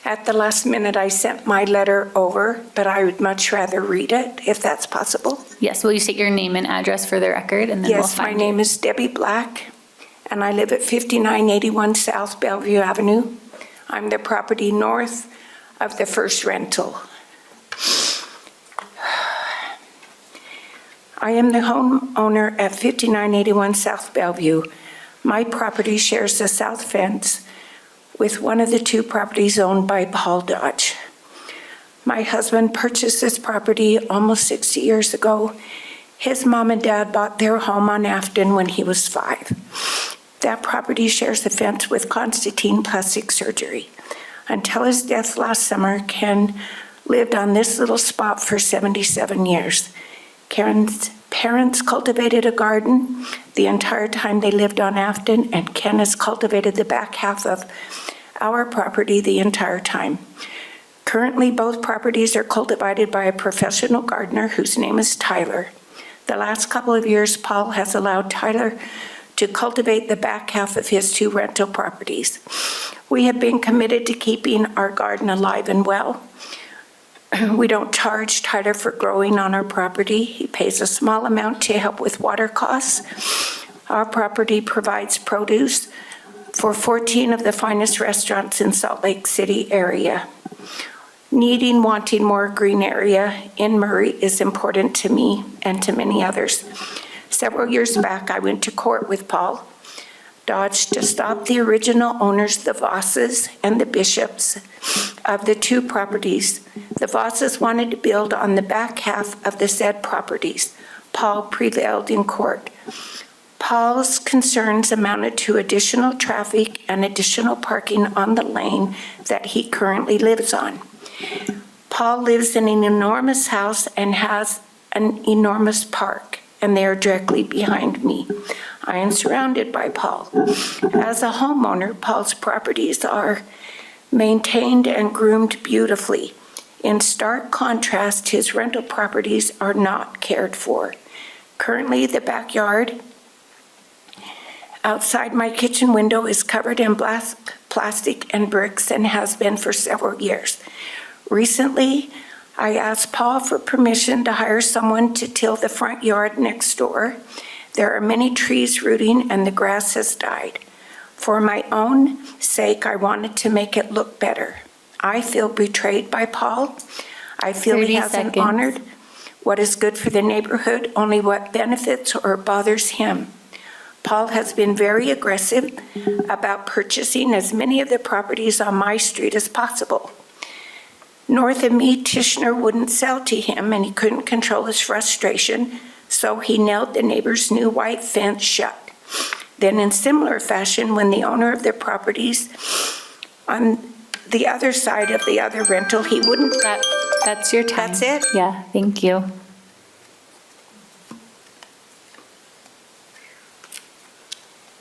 At the last minute, I sent my letter over, but I would much rather read it, if that's possible. Yes, will you state your name and address for the record, and then we'll Yes, my find name you. is Debbie Black, and I live at 5981 South Bellevue Avenue. I'm the property north of the first rental. I am the homeowner at 5981 South Bellevue. My property shares the south fence with one of the 2 properties owned by Paul Dodge. My husband purchased this property almost 60 years ago. His mom and dad bought their home on Afton when he was 5. That property shares the fence with Constantine Plastic Surgery. Until his death last summer, Ken lived on this little spot for 77 years. Karen's parents cultivated a garden the entire time they lived on Afton, and Ken has cultivated the back half of our property the entire time. Currently, both properties are cultivated by a professional gardener whose name is Tyler. The last couple of years, Paul has allowed Tyler to cultivate the back half of his 2 rental properties. We have been committed to keeping our garden alive and well. We don't charge Tyler for growing on our property. He pays a small amount to help with water costs. Our property provides produce for 14 of the finest restaurants in Salt Lake City area. Wanting more green area in Murray is important to me and to many others. Several years back, I went to court with Paul Dodge to stop the original owners, the Vosses and the Bishops, of the 2 properties. The Vosses wanted to build on the back half of the said properties. Paul prevailed in court. Paul's concerns amounted to additional traffic and additional parking on the lane that he currently lives on. Paul lives in an enormous house and has an enormous park, and they are directly behind me. I am surrounded by Paul. As a homeowner, Paul's properties are maintained and groomed beautifully. In stark contrast, his rental properties are not cared for. Currently, the backyard outside my kitchen window is covered in plastic and bricks and has been for several years. Recently, I asked Paul for permission to hire someone to till the front yard next door. There are many trees rooting and the grass has died. For my own sake, I wanted to make it look better. I feel betrayed by Paul. I feel he 30 hasn't seconds. honored what is good for the neighborhood, only what benefits or bothers him. Paul has been very aggressive about purchasing as many of the properties on my street as possible. North of me, Tishner wouldn't sell to him and he couldn't control his frustration, so he nailed the neighbor's new white fence shut. Then in similar fashion, when the owner of the properties on the other side of the other rental, he wouldn't. That's your time. That's it? Yeah, thank you.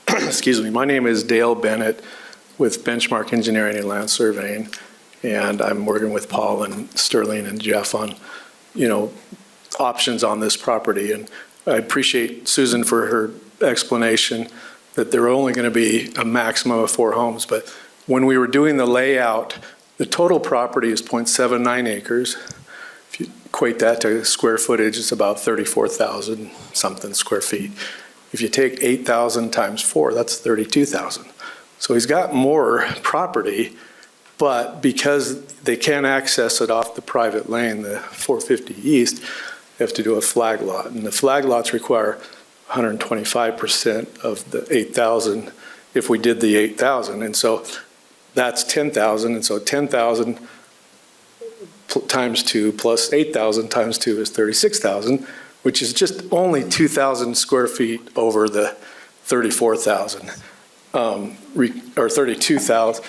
Excuse me, my name is Dale Bennett with Benchmark Engineering and Land Surveying, and I'm working with Paul and Sterling and Jeff on, options on this property. And I appreciate Susan for her explanation that there are only going to be a maximum of 4 homes, but when we were doing the layout, the total property is 0.79 acres. If you equate that to square footage, it's about 34,000 something square feet. If you take 8,000 times 4, that's 32,000. So he's got more property, but because they can't access it off the private lane, the 450 East, they have to do a flag lot. And the flag lots require 125% of the 8,000 if we did the 8,000. And so that's 10,000. And so 10,000 times 2 plus 8,000 times 2 is 36,000, which is just only 2,000 square feet over the 34,000, or 32,000,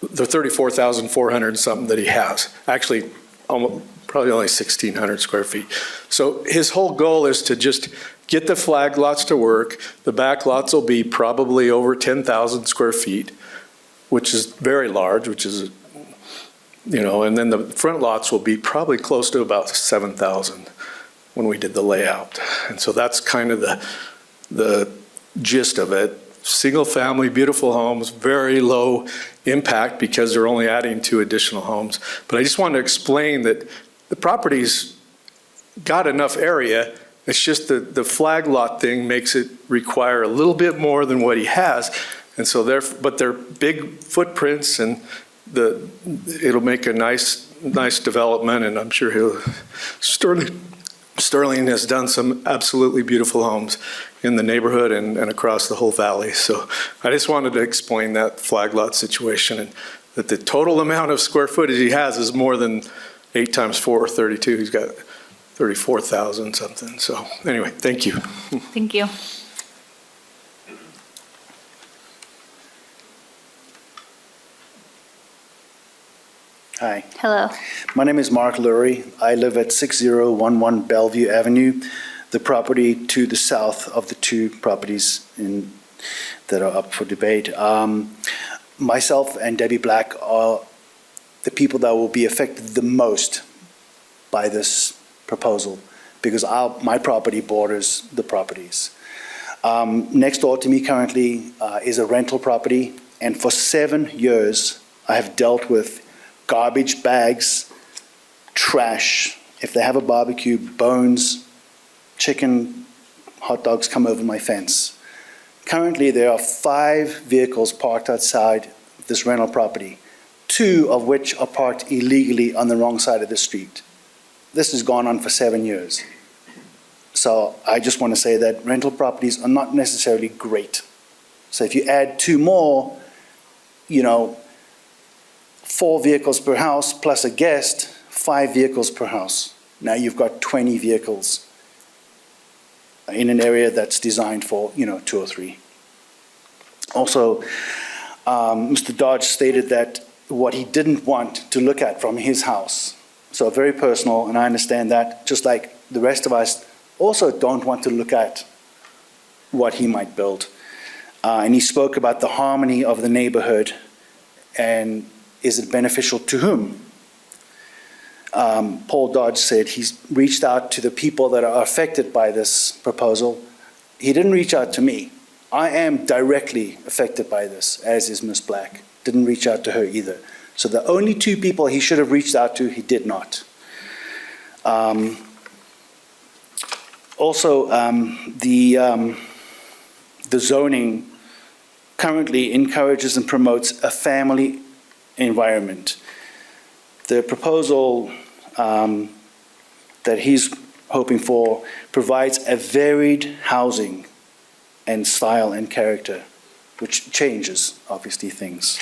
the 34,400 something that he has. Actually, probably only 1,600 square feet. So his whole goal is to just get the flag lots to work. The back lots will be probably over 10,000 square feet, which is very large, which is, and then the front lots will be probably close to about 7,000 when we did the layout. And so that's kind of the gist of it. Single family, beautiful homes, very low impact because they're only adding 2 additional homes. But I just wanted to explain that the property's got enough area. It's just the flag lot thing makes it require a little bit more than what he has. And so they're big footprints, and it'll make a nice development, and I'm sure Sterling has done some absolutely beautiful homes in the neighborhood and across the whole valley. So I just wanted to explain that flag lot situation, and that the total amount of square footage he has is more than 8 times 4 or 32. He's got 34,000 something. So anyway, thank you. Thank you. Hi, Hello. my name is Mark Lurie. I live at 6011 Bellevue Avenue, the property to the south of the 2 properties that are up for debate. myself and Debbie Black are the people that will be affected the most by this proposal, because my property borders the properties. Next door to me currently is a rental property, and for 7 years, I have dealt with garbage bags, trash. If they have a barbecue, bones, chicken, hot dogs come over my fence. Currently, there are 5 vehicles parked outside this rental property, 2 of which are parked illegally on the wrong side of the street. This has gone on for 7 years. So I just want to say that rental properties are not necessarily great. So if you add 2 more, 4 vehicles per house plus a guest, 5 vehicles per house. Now you've got 20 vehicles in an area that's designed for, 2 or 3. Also, Mr. Dodge stated that what he didn't want to look at from his house. So very personal, and I understand that, just like the rest of us also don't want to look at what he might build. And he spoke about the harmony of the neighborhood and is it beneficial to whom? Paul Dodge said he's reached out to the people that are affected by this proposal. He didn't reach out to me. I am directly affected by this, as is Ms. Black. Didn't reach out to her either. So the only 2 people he should have reached out to, he did not. Also, the zoning currently encourages and promotes a family environment. The proposal that he's hoping for provides a varied housing and style and character, which changes, obviously, things.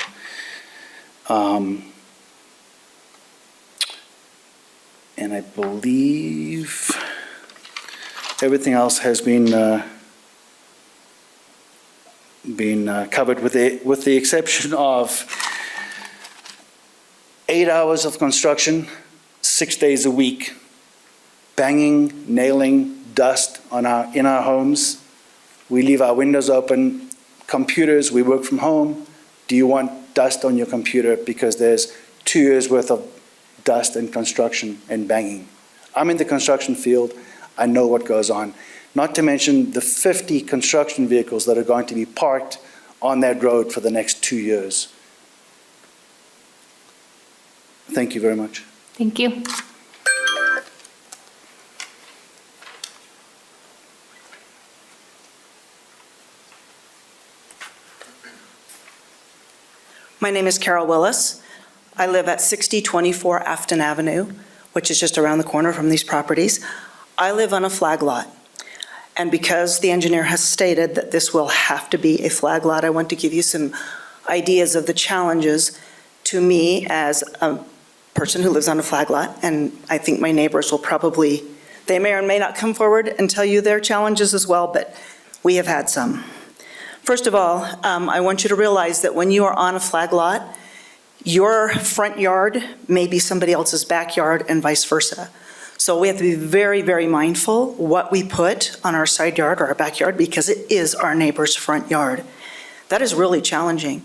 And I believe everything else has been covered with the exception of 8 hours of construction, 6 days a week, banging, nailing, dust in our homes. We leave our windows open, computers, we work from home. Do you want dust on your computer because there's 2 years worth of dust and construction and banging? I'm in the construction field. I know what goes on. Not to mention the 50 construction vehicles that are going to be parked on that road for the next 2 years. Thank you very much. Thank you. My name is Carol Willis. I live at 6024 Afton Avenue, which is just around the corner from these properties. I live on a flag lot. And because the engineer has stated that this will have to be a flag lot, I want to give you some ideas of the challenges to me as a person who lives on a flag lot. And I think my neighbors will probably, they may or may not come forward and tell you their challenges as well, but we have had some. First of all, I want you to realize that when you are on a flag lot, your front yard may be somebody else's backyard and vice versa. So we have to be very, very mindful what we put on our side yard or our backyard because it is our neighbor's front yard. That is really challenging.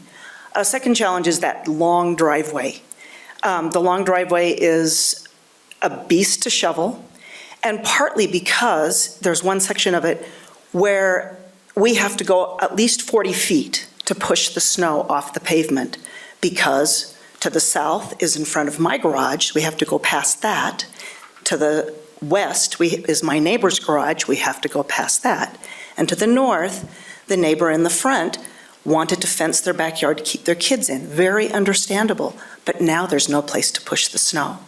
A second challenge is that long driveway. The long driveway is a beast to shovel, and partly because there's one section of it where we have to go at least 40 feet to push the snow off the pavement because to the south is in front of my garage. We have to go past that. To the west is my neighbor's garage. We have to go past that. And to the north, the neighbor in the front wanted to fence their backyard to keep their kids in. Very understandable. But now there's no place to push the snow.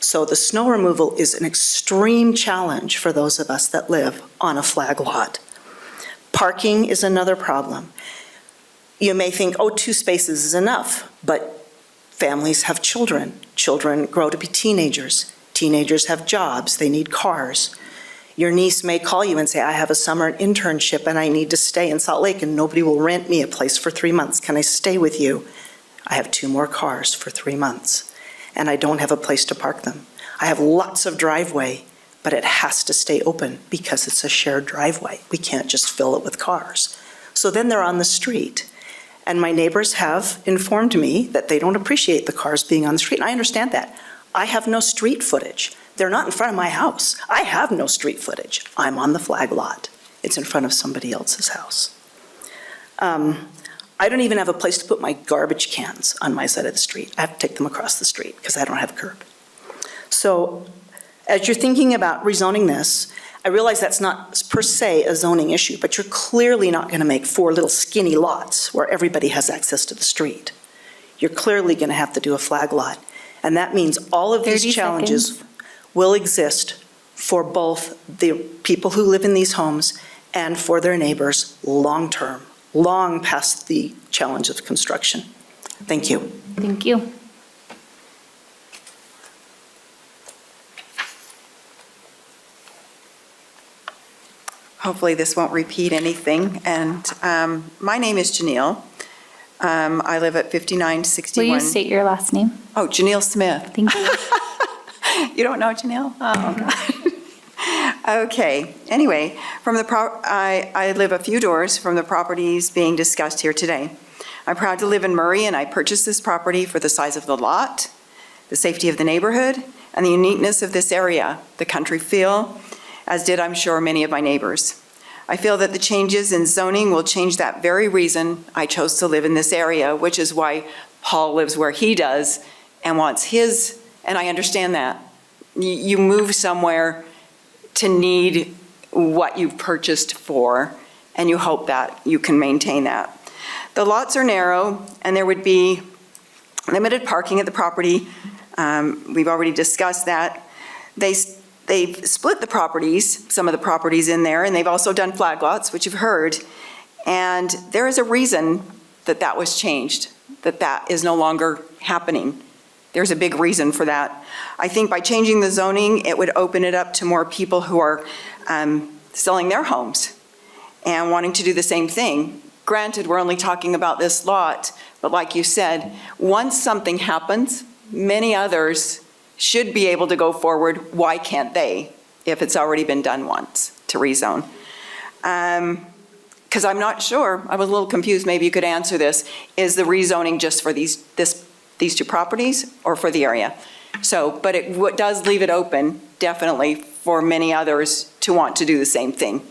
So the snow removal is an extreme challenge for those of us that live on a flag lot. Parking is another problem. You may think, oh, 2 spaces is enough, but families have children. Children grow to be teenagers. Teenagers have jobs. They need cars. Your niece may call you and say, I have a summer internship and I need to stay in Salt Lake and nobody will rent me a place for 3 months. Can I stay with you? I have 2 more cars for 3 months and I don't have a place to park them. I have lots of driveway, but it has to stay open because it's a shared driveway. We can't just fill it with cars. So then they're on the street. And my neighbors have informed me that they don't appreciate the cars being on the street, and I understand that. I have no street footage. They're not in front of my house. I have no street footage. I'm on the flag lot. It's in front of somebody else's house. I don't even have a place to put my garbage cans on my side of the street. I have to take them across the street because I don't have a curb. So as you're thinking about rezoning this, I realize that's not per se a zoning issue, but you're clearly not going to make 4 little skinny lots where everybody has access to the street. You're clearly going to have to do a flag lot. And that means all of these 30 challenges seconds. will exist for both the people who live in these homes and for their neighbors long-term, long past the challenge of construction. Thank you. Thank you. Hopefully this won't repeat anything. And my name is Janelle. I live at 5961. Will you state your last name? Oh, Janelle Smith. Thank you. You don't know Janelle? Oh. Okay. Anyway, I live a few doors from the properties being discussed here today. I'm proud to live in Murray, and I purchased this property for the size of the lot, the safety of the neighborhood, and the uniqueness of this area, the country feel, as did, I'm sure, many of my neighbors. I feel that the changes in zoning will change that very reason I chose to live in this area, which is why Paul lives where he does and wants his, and I understand that. You move somewhere to need what you've purchased for, and you hope that you can maintain that. The lots are narrow, and there would be limited parking at the property. We've already discussed that. They've split the properties, some of the properties in there, and they've also done flag lots, which you've heard. And there is a reason that that was changed, that that is no longer happening. There's a big reason for that. I think by changing the zoning, it would open it up to more people who are selling their homes and wanting to do the same thing. Granted, we're only talking about this lot, but like you said, once something happens, many others should be able to go forward. Why can't they, if it's already been done once, to rezone? Because I'm not sure, I was a little confused, maybe you could answer this. Is the rezoning just for these 2 properties or for the area? So, but it does leave it open, definitely, for many others to want to do the same thing.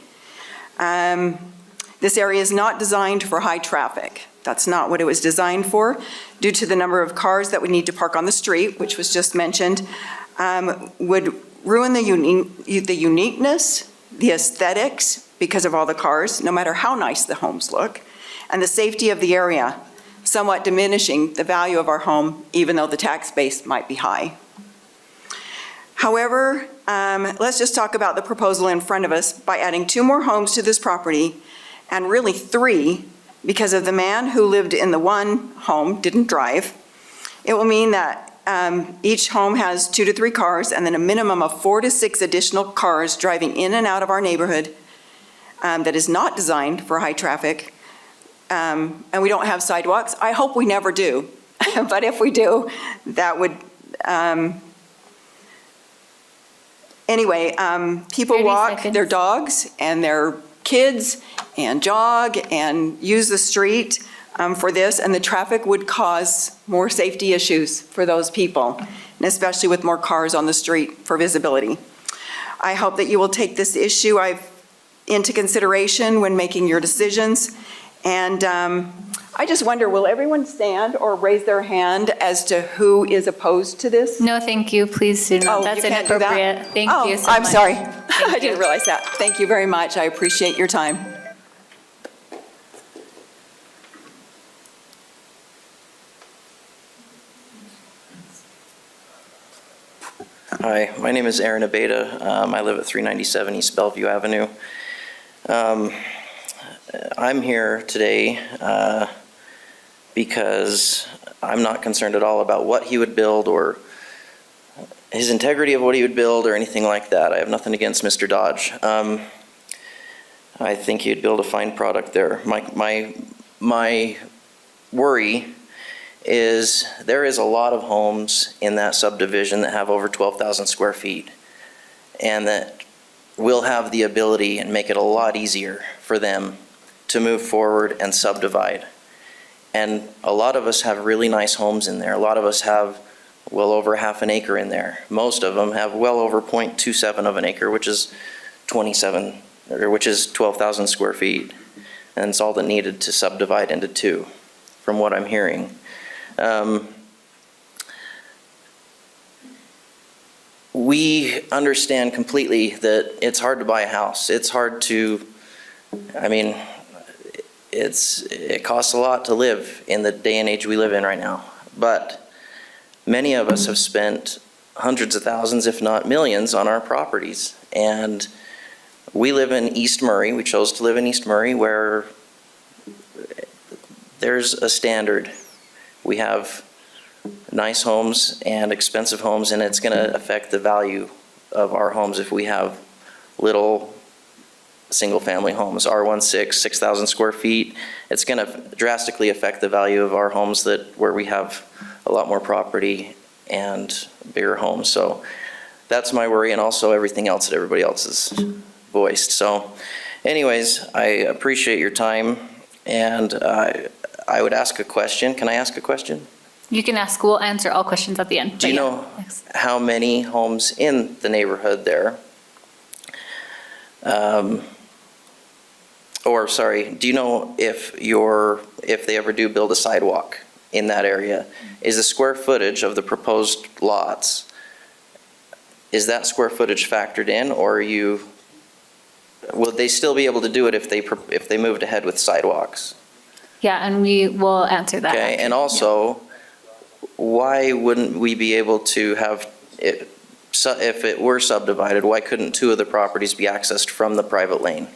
This area is not designed for high traffic. That's not what it was designed for, due to the number of cars that would need to park on the street, which was just mentioned, would ruin the uniqueness, the aesthetics, because of all the cars, no matter how nice the homes look, and the safety of the area, somewhat diminishing the value of our home, even though the tax base might be high. However, let's just talk about the proposal in front of us. By adding 2 more homes to this property, and really 3, because of the man who lived in the one home, didn't drive, it will mean that each home has 2 to 3 cars, and then a minimum of 4 to 6 additional cars driving in and out of our neighborhood that is not designed for high traffic. And we don't have sidewalks. I hope we never do. But if we do, that would, anyway, people walk their dogs and their kids and jog and use the street for this, and the traffic would cause more safety issues for those people, and especially with more cars on the street for visibility. I hope that you will take this issue into consideration when making your decisions. And I just wonder, will everyone stand or raise their hand as to who is opposed to this? No, thank you. Please do not. Oh, That's you can't do that? inappropriate. Thank Oh, you so I'm much. sorry. Thank I didn't realize that. Thank you very much. I appreciate your time. Hi, my name is Aaron Abeda. I live at 397 East Bellevue Avenue. I'm here today because I'm not concerned at all about what he would build or his integrity of what he would build or anything like that. I have nothing against Mr. Dodge. I think he'd build a fine product there. My worry is there is a lot of homes in that subdivision that have over 12,000 square feet, and that will have the ability and make it a lot easier for them to move forward and subdivide. And a lot of us have really nice homes in there. A lot of us have well over half an acre in there. Most of them have well over 0.27 of an acre, which is 12,000 square feet. And it's all that needed to subdivide into two, from what I'm hearing. We understand completely that it's hard to buy a house. It's hard to, I mean, it costs a lot to live in the day and age we live in right now. But many of us have spent hundreds of thousands, if not millions, on our properties. And we live in East Murray. We chose to live in East Murray, where there's a standard. We have nice homes and expensive homes, and it's going to affect the value of our homes if we have little single-family homes. R16, 6,000 square feet. It's going to drastically affect the value of our homes where we have a lot more property and bigger homes. So that's my worry, and also everything else that everybody else has voiced. So anyways, I appreciate your time, and I would ask a question. Can I ask a question? You can ask, we'll answer all questions at the end. Do you know how many homes in the neighborhood there? Do you know if they ever do build a sidewalk in that area, is the square footage of the proposed lots, is that square footage factored in, or will they still be able to do it if they moved ahead with sidewalks? Yeah, and we will answer that. Okay, and also, why wouldn't we be able to have it, if it were subdivided, why couldn't two of the properties be accessed from the private lane?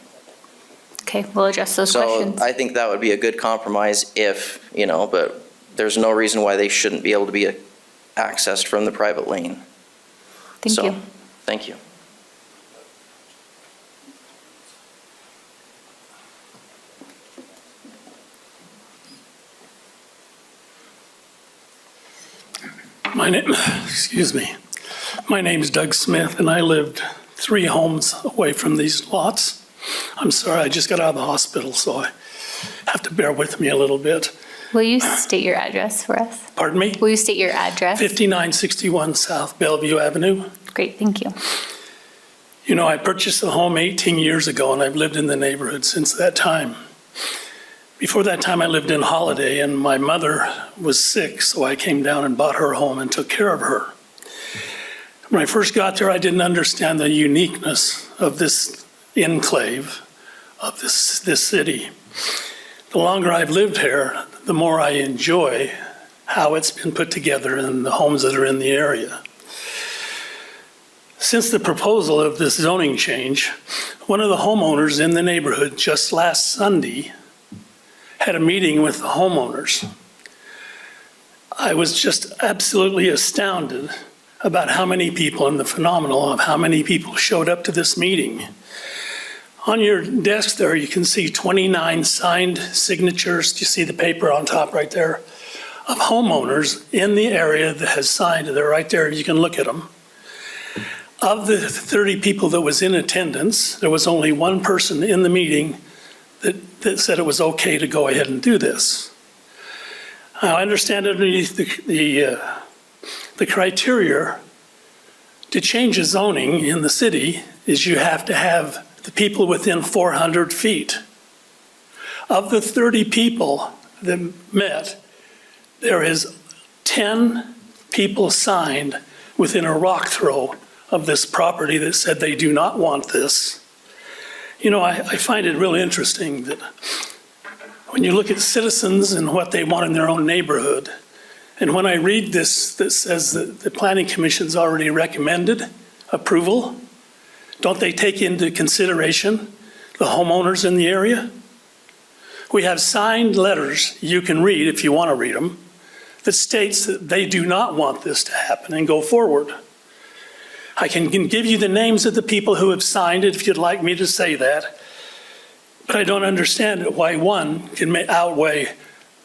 Okay, we'll address those questions. So I think that would be a good compromise but there's no reason why they shouldn't be able to be accessed from the private lane. Thank you. Thank you. My name is Doug Smith, and I lived 3 homes away from these lots. I'm sorry, I just got out of the hospital, so I have to bear with me a little bit. Will you state your address for us? Pardon me? Will you state your address? 5961 South Bellevue Avenue. Great, thank you. You know, I purchased the home 18 years ago, and I've lived in the neighborhood since that time. Before that time, I lived in Holiday, and my mother was sick, so I came down and bought her home and took care of her. When I first got there, I didn't understand the uniqueness of this enclave, of this city. The longer I've lived here, the more I enjoy how it's been put together and the homes that are in the area. Since the proposal of this zoning change, one of the homeowners in the neighborhood just last Sunday had a meeting with the homeowners. I was just absolutely astounded about how many people and the phenomenon of how many people showed up to this meeting. On your desk there, you can see 29 signed signatures. Do you see the paper on top right there? Of homeowners in the area that has signed. They're right there. You can look at them. Of the 30 people that was in attendance, there was only one person in the meeting that said it was okay to go ahead and do this. I understand underneath the criteria to change a zoning in the city is you have to have the people within 400 feet. Of the 30 people that met, there is 10 people signed within a rock throw of this property that said they do not want this. You know, I find it really interesting that when you look at citizens and what they want in their own neighborhood, and when I read this that says that the Planning Commission's already recommended approval, don't they take into consideration the homeowners in the area? We have signed letters, you can read if you want to read them, that states that they do not want this to happen and go forward. I can give you the names of the people who have signed it if you'd like me to say that, but I don't understand why one can outweigh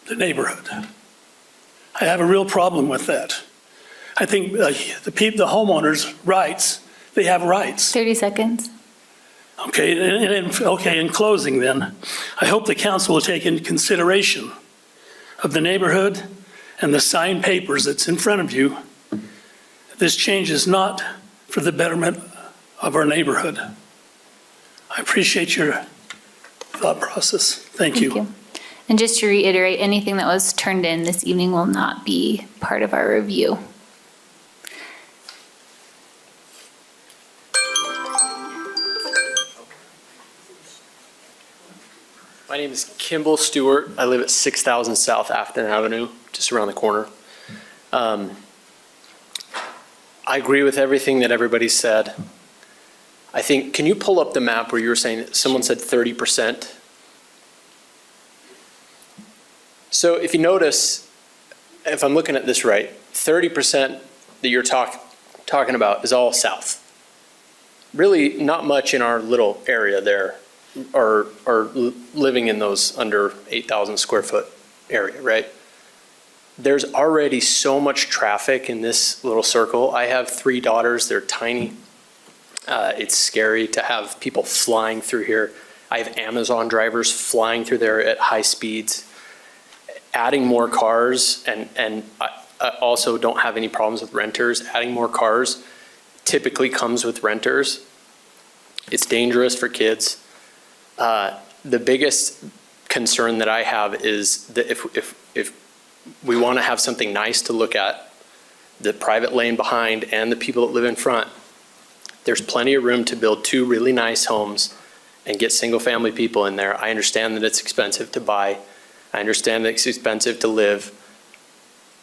the neighborhood. I have a real problem with that. I think the homeowners' rights, they have rights. 30 seconds. Okay, in closing then, I hope the council will take into consideration of the neighborhood and the signed papers that's in front of you, this change is not for the betterment of our neighborhood. I appreciate your thought process. Thank you. And just to reiterate, anything that was turned in this evening will not be part of our review. My name is Kimball Stewart. I live at 6,000 South Afton Avenue, just around the corner. I agree with everything that everybody said. I think, can you pull up the map where you were saying, someone said 30%? So if you notice, if I'm looking at this right, 30% that you're talking about is all south. Really not much in our little area there are living in those under 8,000 square foot area, right? There's already so much traffic in this little circle. I have 3 daughters, they're tiny. It's scary to have people flying through here. I have Amazon drivers flying through there at high speeds. Adding more cars, and I also don't have any problems with renters. Adding more cars typically comes with renters. It's dangerous for kids. The biggest concern that I have is that if we want to have something nice to look at, the private lane behind and the people that live in front, there's plenty of room to build 2 really nice homes and get single-family people in there. I understand that it's expensive to buy. I understand that it's expensive to live.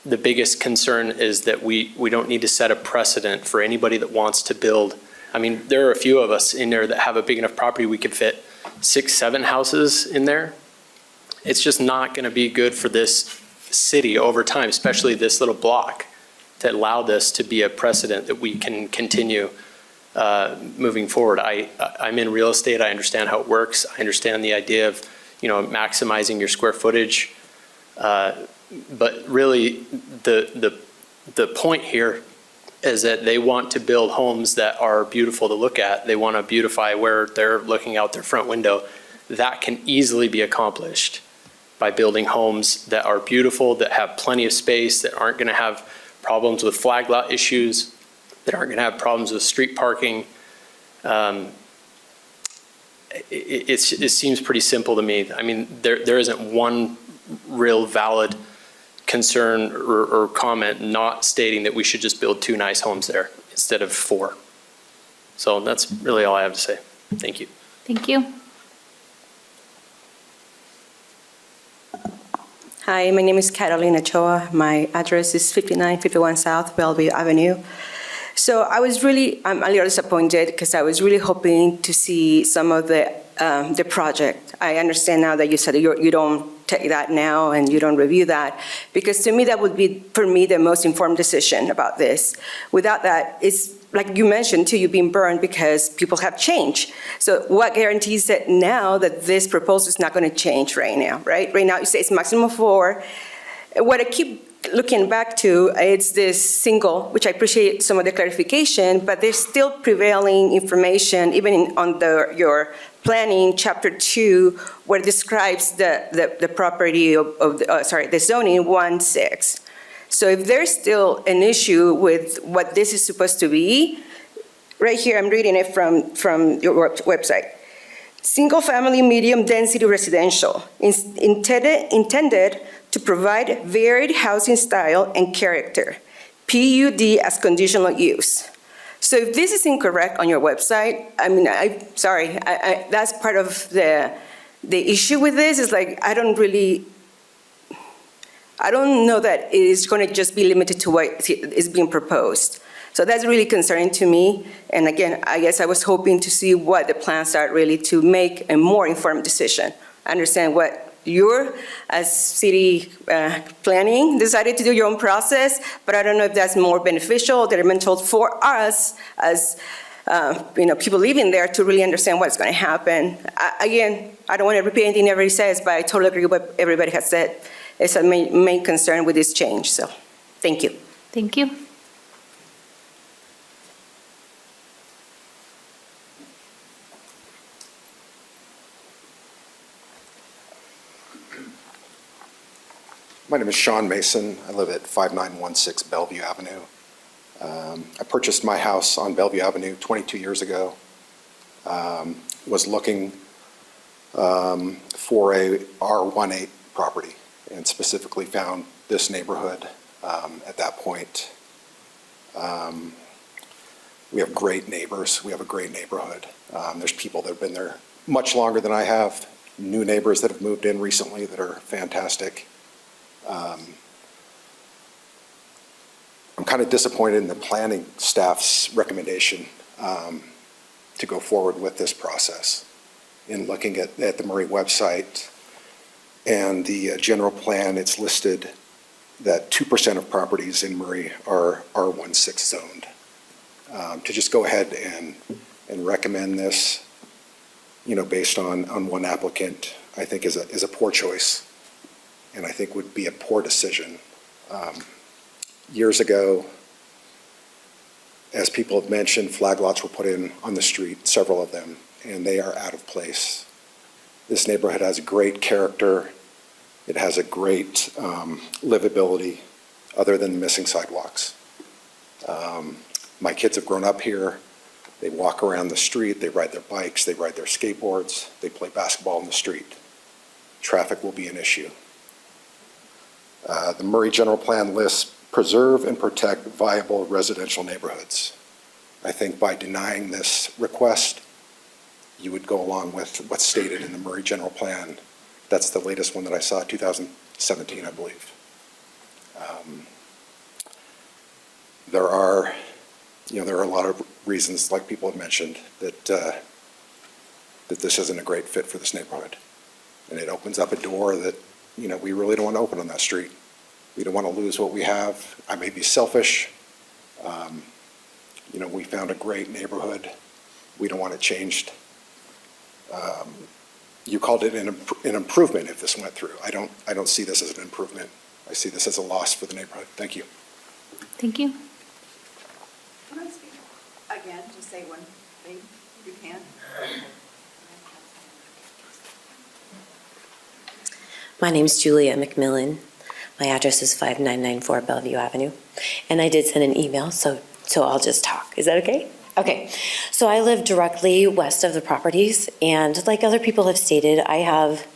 The biggest concern is that we don't need to set a precedent for anybody that wants to build. I mean, there are a few of us in there that have a big enough property we could fit 6, 7 houses in there. It's just not going to be good for this city over time, especially this little block, to allow this to be a precedent that we can continue moving forward. I'm in real estate. I understand how it works. I understand the idea of, maximizing your square footage. But really, the point here is that they want to build homes that are beautiful to look at. They want to beautify where they're looking out their front window. That can easily be accomplished by building homes that are beautiful, that have plenty of space, that aren't going to have problems with flag lot issues, that aren't going to have problems with street parking. It seems pretty simple to me. I mean, there isn't one real valid concern or comment not stating that we should just build 2 nice homes there instead of 4. So that's really all I have to say. Thank you. Thank you. Hi, my name is Carolina Choa. My address is 5951 South Bellevue Avenue. So I'm a little disappointed because I was really hoping to see some of the project. I understand now that you said you don't take that now and you don't review that, because to me that would be, for me, the most informed decision about this. Without that, it's like you mentioned too, you've been burned because people have changed. So what guarantees that now that this proposal is not going to change right now, right? Right now you say it's maximum 4. What I keep looking back to, it's this single, which I appreciate some of the clarification, but there's still prevailing information, even on your planning, chapter 2, where it describes the property the zoning 1-6. So if there's still an issue with what this is supposed to be, right here, I'm reading it from your website. Single-family medium-density residential, intended to provide varied housing style and character, PUD as conditional use. So if this is incorrect on your website, I mean, sorry, that's part of the issue with this, is like, I don't know that it is going to just be limited to what is being proposed. So that's really concerning to me. And again, I guess I was hoping to see what the plans are really to make a more informed decision. I understand what you're, as city planning, decided to do your own process, but I don't know if that's more beneficial or detrimental for us as people living there to really understand what's going to happen. Again, I don't want to repeat anything everybody says, but I totally agree with what everybody has said. It's a main concern with this change. So, thank you. Thank you. My name is Sean Mason. I live at 5916 Bellevue Avenue. I purchased my house on Bellevue Avenue 22 years ago. Was looking for a R18 property and specifically found this neighborhood at that point. We have great neighbors. We have a great neighborhood. There's people that have been there much longer than I have, new neighbors that have moved in recently that are fantastic. I'm kind of disappointed in the planning staff's recommendation to go forward with this process. In looking at the Murray website and the general plan, it's listed that 2% of properties in Murray are R16 zoned. To just go ahead and recommend this, based on one applicant, I think is a poor choice, and I think would be a poor decision. Years ago, as people have mentioned, flag lots were put in on the street, several of them, and they are out of place. This neighborhood has great character. It has a great livability, other than the missing sidewalks. My kids have grown up here. They walk around the street, they ride their bikes, they ride their skateboards, they play basketball in the street. Traffic will be an issue. The Murray General Plan lists preserve and protect viable residential neighborhoods. I think by denying this request, you would go along with what's stated in the Murray General Plan. That's the latest one that I saw, 2017, I believe. There are a lot of reasons, like people have mentioned, that this isn't a great fit for this neighborhood. And it opens up a door that, we really don't want to open on that street. We don't want to lose what we have. I may be selfish. We found a great neighborhood. We don't want it changed. You called it an improvement if this went through. I don't see this as an improvement. I see this as a loss for the neighborhood. Thank you. Thank you. Can I speak again, just say one thing, if you can? My name's Julia McMillan. My address is 5994 Bellevue Avenue. And I did send an email, so I'll just talk. Is that okay? Okay. So I live directly west of the properties, and like other people have stated, I have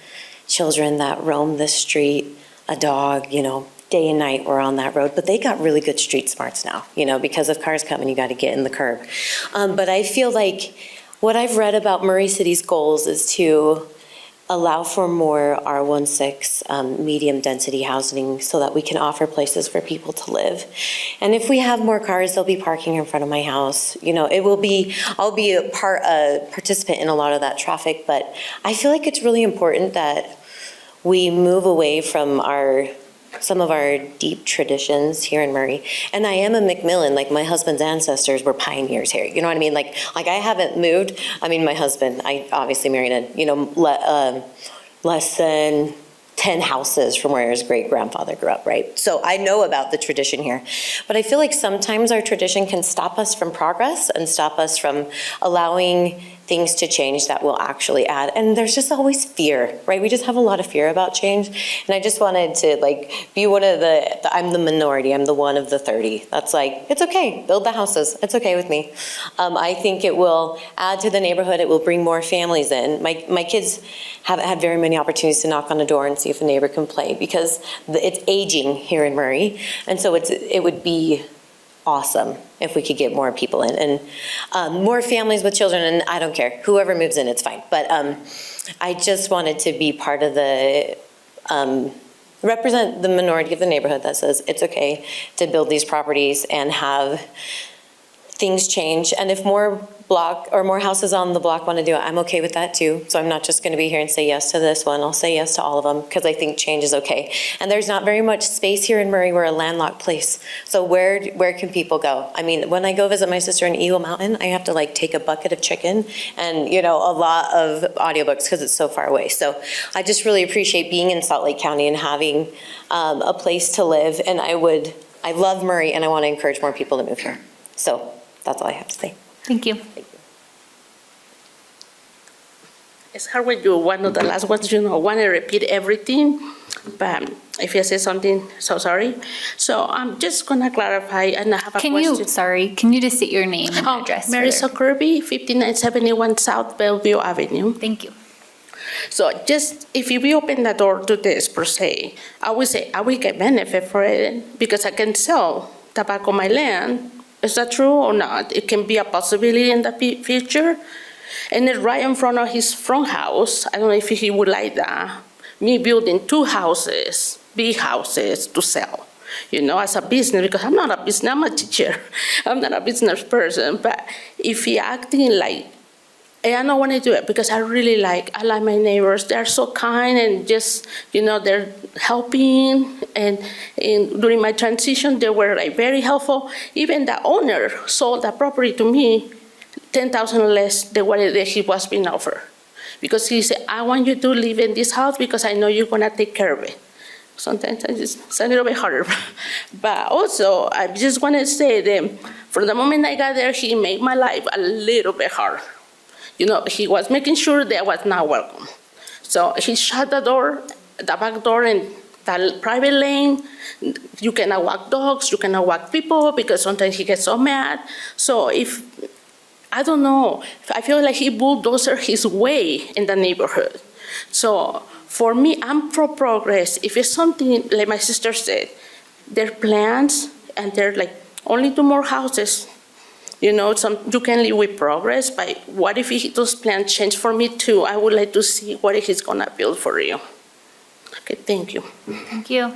children that roam the street, a dog, day and night we're on that road, but they got really good street smarts now, because if cars come and you got to get in the curb. But I feel like what I've read about Murray City's goals is to allow for more R16 medium density housing so that we can offer places for people to live. And if we have more cars, they'll be parking in front of my house. I'll be a participant in a lot of that traffic, but I feel like it's really important that we move away from some of our deep traditions here in Murray. And I am a McMillan, like my husband's ancestors were pioneers here. You know what I mean? Like I haven't moved. I mean, my husband, I obviously married less than 10 houses from where his great-grandfather grew up, right? So I know about the tradition here. But I feel like sometimes our tradition can stop us from progress and stop us from allowing things to change that will actually add. And there's just always fear, right? We just have a lot of fear about change. And I just wanted to be one of I'm the minority, I'm the one of the 30. That's it's okay, build the houses, it's okay with me. I think it will add to the neighborhood, it will bring more families in. My kids haven't had very many opportunities to knock on a door and see if a neighbor can play because it's aging here in Murray. And so it would be awesome if we could get more people in and more families with children, and I don't care, whoever moves in, it's fine. But I just wanted to be part of represent the minority of the neighborhood that says it's okay to build these properties and have things change. And if more houses on the block want to do it, I'm okay with that too. So I'm not just going to be here and say yes to this one. I'll say yes to all of them because I think change is okay. And there's not very much space here in Murray. We're a landlocked place. So where can people go? I mean, when I go visit my sister in Eagle Mountain, I have to take a bucket of chicken and, a lot of audiobooks because it's so far away. So I just really appreciate being in Salt Lake County and having a place to live. And I love Murray and I want to encourage more people to move here. So that's all I have to say. Thank you. it's hard when you're one of the last ones, want to repeat everything, but if you say something, so sorry. So I'm just gonna clarify, and I have a question. Can you just state your name and address? Marissa Kirby, 5971 South Bellevue Avenue. Thank you. So just, if we open the door to this per se, I would say I will get benefit for it because I can sell tobacco on my land. Is that true or not? It can be a possibility in the future. And then right in front of his front house, I don't know if he would like that, me building 2 houses, big houses to sell, as a business, because I'm not a business, I'm a teacher. I'm not a business person, but if he acting like, I don't want to do it because I like my neighbors. They're so kind and just, they're helping. And during my transition, they were very helpful. Even the owner sold the property to me, $10,000 less than what he was being offered. Because he said, I want you to live in this house because I know you're going to take care of it. Sometimes it's a little bit harder. But also, I just want to say that from the moment I got there, he made my life a little bit hard. He was making sure that I was not welcome. So he shut the door, the back door, and the private lane. You cannot walk dogs, you cannot walk people, because sometimes he gets so mad. So I don't know, I feel like he bulldozed his way in the neighborhood. So for me, I'm pro progress. If it's something, like my sister said, there are plans, and there are only 2 more houses. You can live with progress, but what if those plans change for me too? I would like to see what he's gonna build for you. Okay, thank you. Thank you.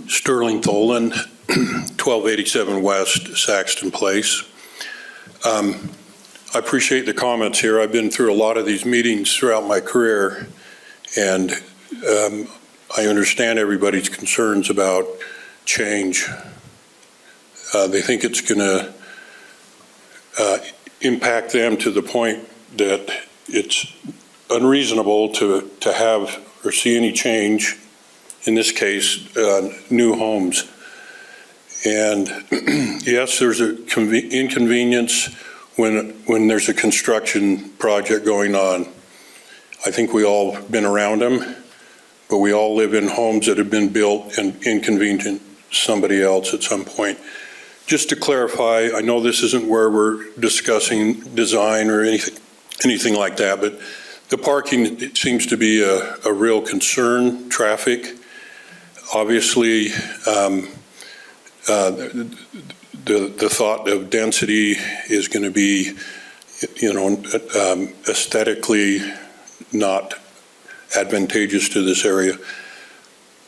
Sterling Tholen, 1287 West Saxton Place. I appreciate the comments here. I've been through a lot of these meetings throughout my career, and I understand everybody's concerns about change. They think it's going to impact them to the point that it's unreasonable to have or see any change, in this case, new homes. And yes, there's an inconvenience when there's a construction project going on. I think we all been around them, but we all live in homes that have been built and inconvenient somebody else at some point. Just to clarify, I know this isn't where we're discussing design or anything like that, but the parking, it seems to be a real concern, traffic. Obviously, the thought of density is going to be, aesthetically not advantageous to this area.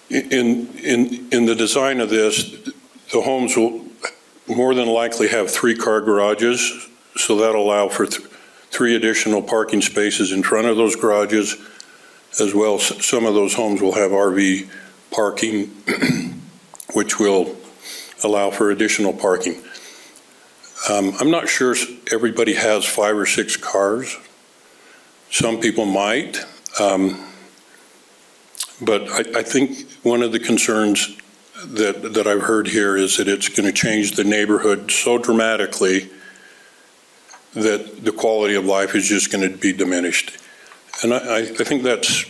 In the design of this, the homes will more than likely have 3-car garages, so that'll allow for 3 additional parking spaces in front of those garages, as well. Some of those homes will have RV parking, which will allow for additional parking. I'm not sure everybody has 5 or 6 cars. Some people might, but I think one of the concerns that I've heard here is that it's going to change the neighborhood so dramatically that the quality of life is just going to be diminished. And I think that's,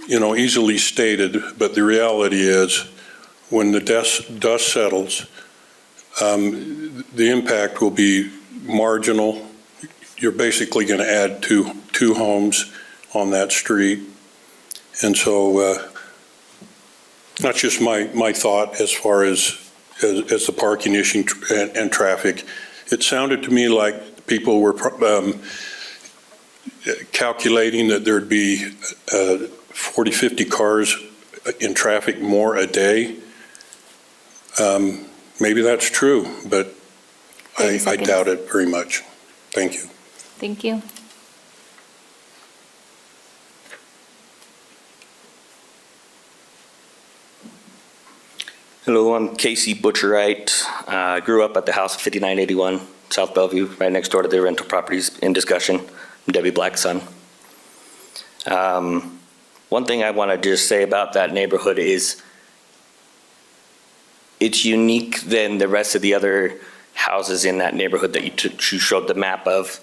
easily stated, but the reality is when the dust settles, the impact will be marginal. You're basically going to add two homes on that street. And so that's just my thought as far as the parking issue and traffic. It sounded to me like people were calculating that there'd be 40, 50 cars in traffic more a day. Maybe that's true, but I doubt it very much. Thank you. Thank you. Hello, I'm Casey Butcherite. I grew up at the house of 5981 South Bellevue, right next door to the rental properties in discussion. I'm Debbie Black's son. One thing I want to just say about that neighborhood is it's unique than the rest of the other houses in that neighborhood that you showed the map of.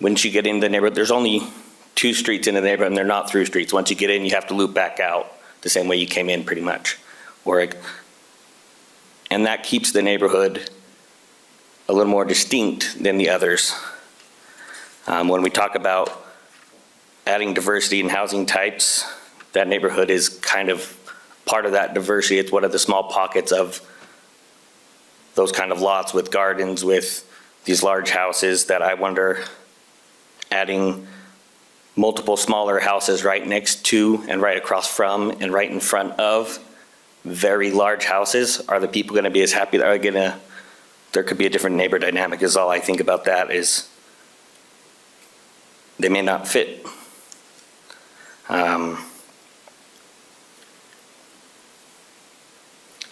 Once you get in the neighborhood, there's only 2 streets in the neighborhood, and they're not through streets. Once you get in, you have to loop back out the same way you came in, pretty much. And that keeps the neighborhood a little more distinct than the others. When we talk about adding diversity in housing types, that neighborhood is kind of part of that diversity. It's one of the small pockets of those kind of lots with gardens, with these large houses that I wonder, adding multiple smaller houses right next to and right across from and right in front of very large houses, are the people gonna be as happy? Are they gonna, there could be a different neighbor dynamic is all I think about that is they may not fit.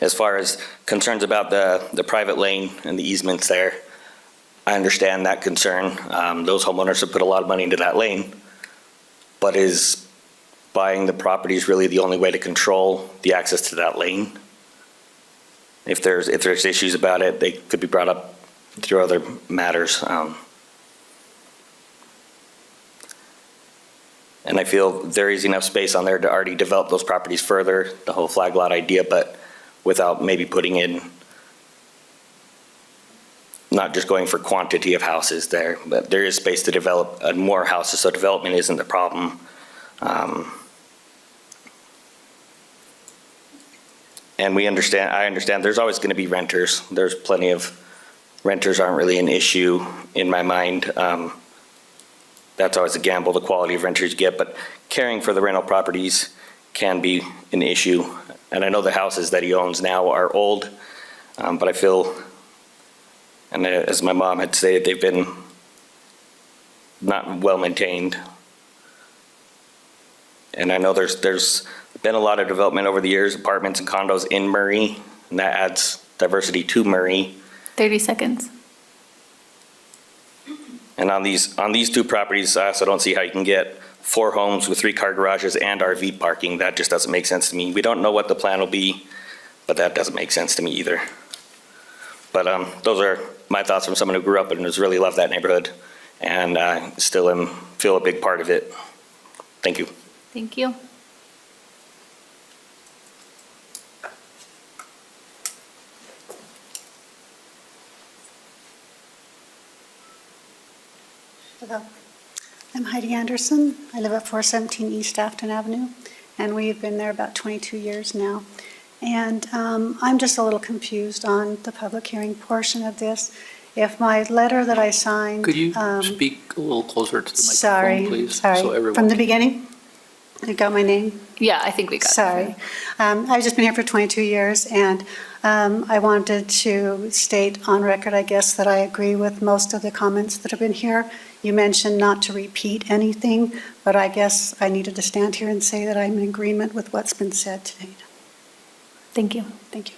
As far as concerns about the private lane and the easements there, I understand that concern. Those homeowners have put a lot of money into that lane, but is buying the properties really the only way to control the access to that lane? If there's issues about it, they could be brought up through other matters. And I feel there is enough space on there to already develop those properties further, the whole flag lot idea, but without maybe putting in, not just going for quantity of houses there, but there is space to develop more houses, so development isn't the problem. And I understand there's always gonna be renters. There's plenty of, renters aren't really an issue in my mind. That's always a gamble, the quality of renters you get, but caring for the rental properties can be an issue. And I know the houses that he owns now are old, but I feel, and as my mom had said, they've been not well maintained. And I know there's been a lot of development over the years, apartments and condos in Murray, and that adds diversity to Murray. 30 seconds. And on these 2 properties, I also don't see how you can get 4 homes with 3-car garages and RV parking. That just doesn't make sense to me. We don't know what the plan will be, but that doesn't make sense to me either. But those are my thoughts from someone who grew up and has really loved that neighborhood, and still feel a big part of it. Thank you. Thank you. Hello. I'm Heidi Anderson. I live at 417 East Afton Avenue, and we've been there about 22 years now. And I'm just a little confused on the public hearing portion of this. If my letter that I signed... Could you speak a little closer to the Sorry, microphone, please? sorry. So everyone From the can- beginning? You got my name? Yeah, I think we got it. Sorry. I've just been here for 22 years, and I wanted to state on record, I guess, that I agree with most of the comments that have been here. You mentioned not to repeat anything, but I guess I needed to stand here and say that I'm in agreement with what's been said today. Thank you. Thank you.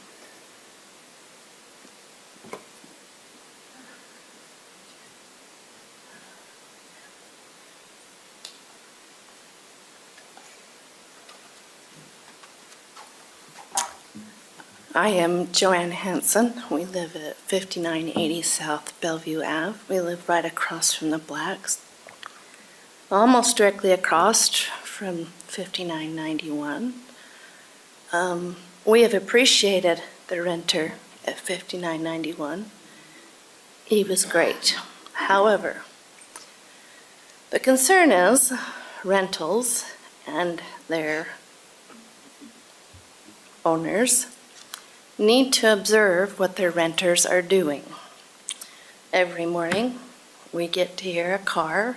I am Joanne Hanson. We live at 5980 South Bellevue Ave. We live right across from the Blacks, almost directly across from 5991. We have appreciated the renter at 5991. He was great. However, the concern is rentals and their owners need to observe what their renters are doing. Every morning, we get to hear a car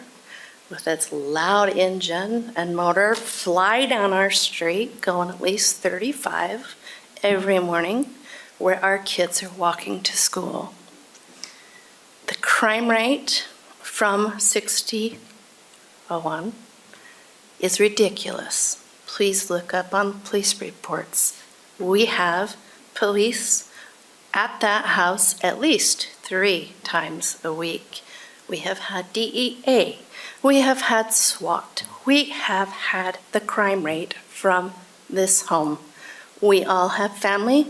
with its loud engine and motor fly down our street, going at least 35 every morning, where our kids are walking to school. The crime rate from 6001 is ridiculous. Please look up on police reports. We have police at that house at least 3 times a week. We have had DEA. We have had SWAT. We have had the crime rate from this home. We all have family.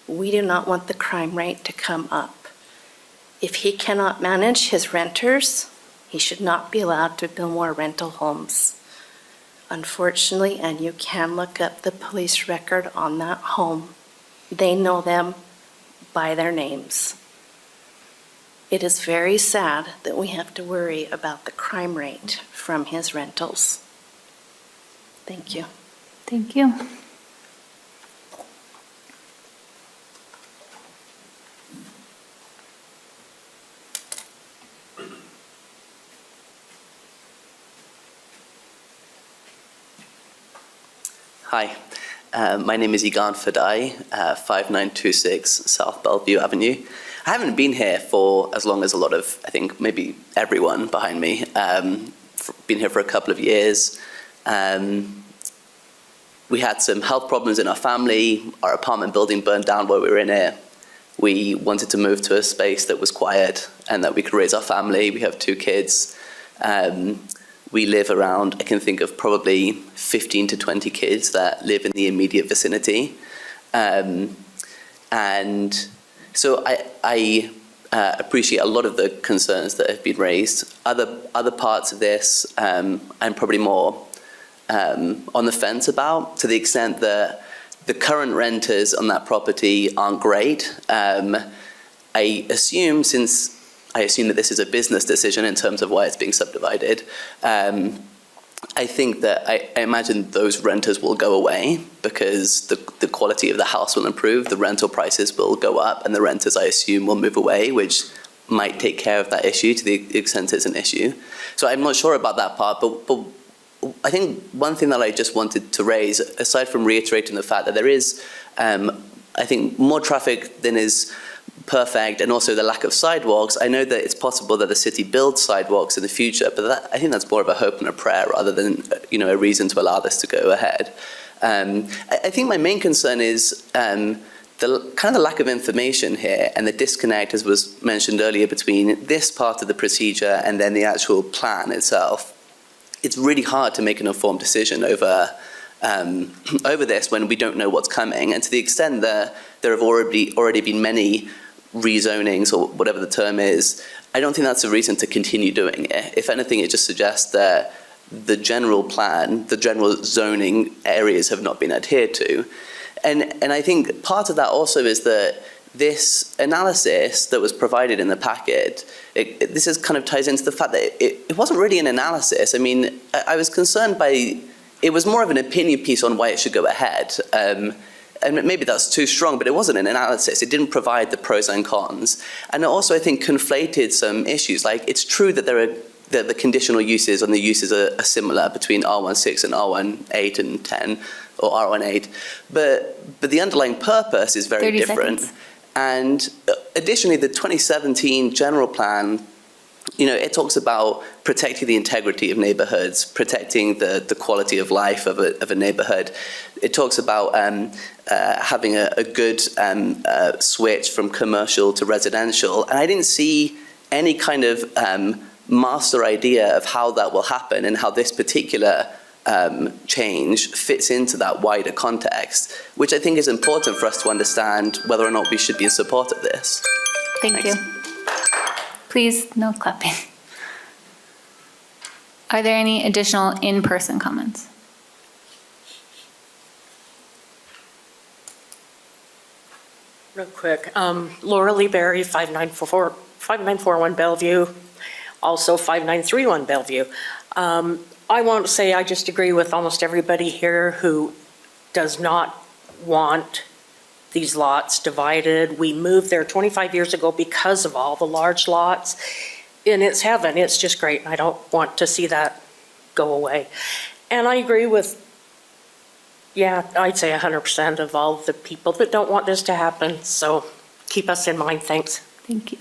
We do not want the crime rate to come up. If he cannot manage his renters, he should not be allowed to build more rental homes. Unfortunately, and you can look up the police record on that home, they know them by their names. It is very sad that we have to worry about the crime rate from his rentals. Thank you. Thank you. Hi, my name is Egan Fadai, 5926 South Bellevue Avenue. I haven't been here for as long as a lot of, I think, maybe everyone behind me. Been here for a couple of years. We had some health problems in our family. Our apartment building burned down while we were in it. We wanted to move to a space that was quiet and that we could raise our family. We have 2 kids. We live around, I can think of probably 15 to 20 kids that live in the immediate vicinity. And so I appreciate a lot of the concerns that have been raised. Other parts of this, I'm probably more on the fence about, to the extent that the current renters on that property aren't great. I assume that this is a business decision in terms of why it's being subdivided. I think that I imagine those renters will go away because the quality of the house will improve, the rental prices will go up, and the renters, I assume, will move away, which might take care of that issue to the extent it's an issue. So I'm not sure about that part, but I think one thing that I just wanted to raise, aside from reiterating the fact that there is, I think, more traffic than is perfect, and also the lack of sidewalks. I know that it's possible that the city builds sidewalks in the future, but I think that's more of a hope and a prayer rather than a reason to allow this to go ahead. I think my main concern is the lack of information here and the disconnect, as was mentioned earlier, between this part of the procedure and then the actual plan itself. It's really hard to make an informed decision over this when we don't know what's coming, and to the extent that there have already been many rezonings, or whatever the term is, I don't think that's a reason to continue doing it. If anything, it just suggests that the general plan, the general zoning areas have not been adhered to. And I think part of that also is that this analysis that was provided in the packet, this is kind of ties into the fact that it wasn't really an analysis. I mean, I was concerned by, it was more of an opinion piece on why it should go ahead. And maybe that's too strong, but it wasn't an analysis. It didn't provide the pros and cons. And it also, I think, conflated some issues. Like, it's true that the conditional uses and the uses are similar between R16 and R18 and 10, or R18. But the underlying purpose is very different. Seconds. And additionally, the 2017 general plan, it talks about protecting the integrity of neighborhoods, protecting the quality of life of a neighborhood. It talks about having a good switch from commercial to residential. And I didn't see any kind of master idea of how that will happen and how this particular change fits into that wider context, which I think is important for us to understand whether or not we should be in support of this. Thank you. Please, no clapping. Are there any additional in-person comments? Real quick, Laura Lee Berry, 5941 Bellevue, also 5931 Bellevue. I won't say I just agree with almost everybody here who does not want these lots divided. We moved there 25 years ago because of all the large lots, and it's heaven. It's just great, and I don't want to see that go away. And I agree with, I'd say 100% of all the people that don't want this to happen, so keep us in mind. Thanks. Thank you.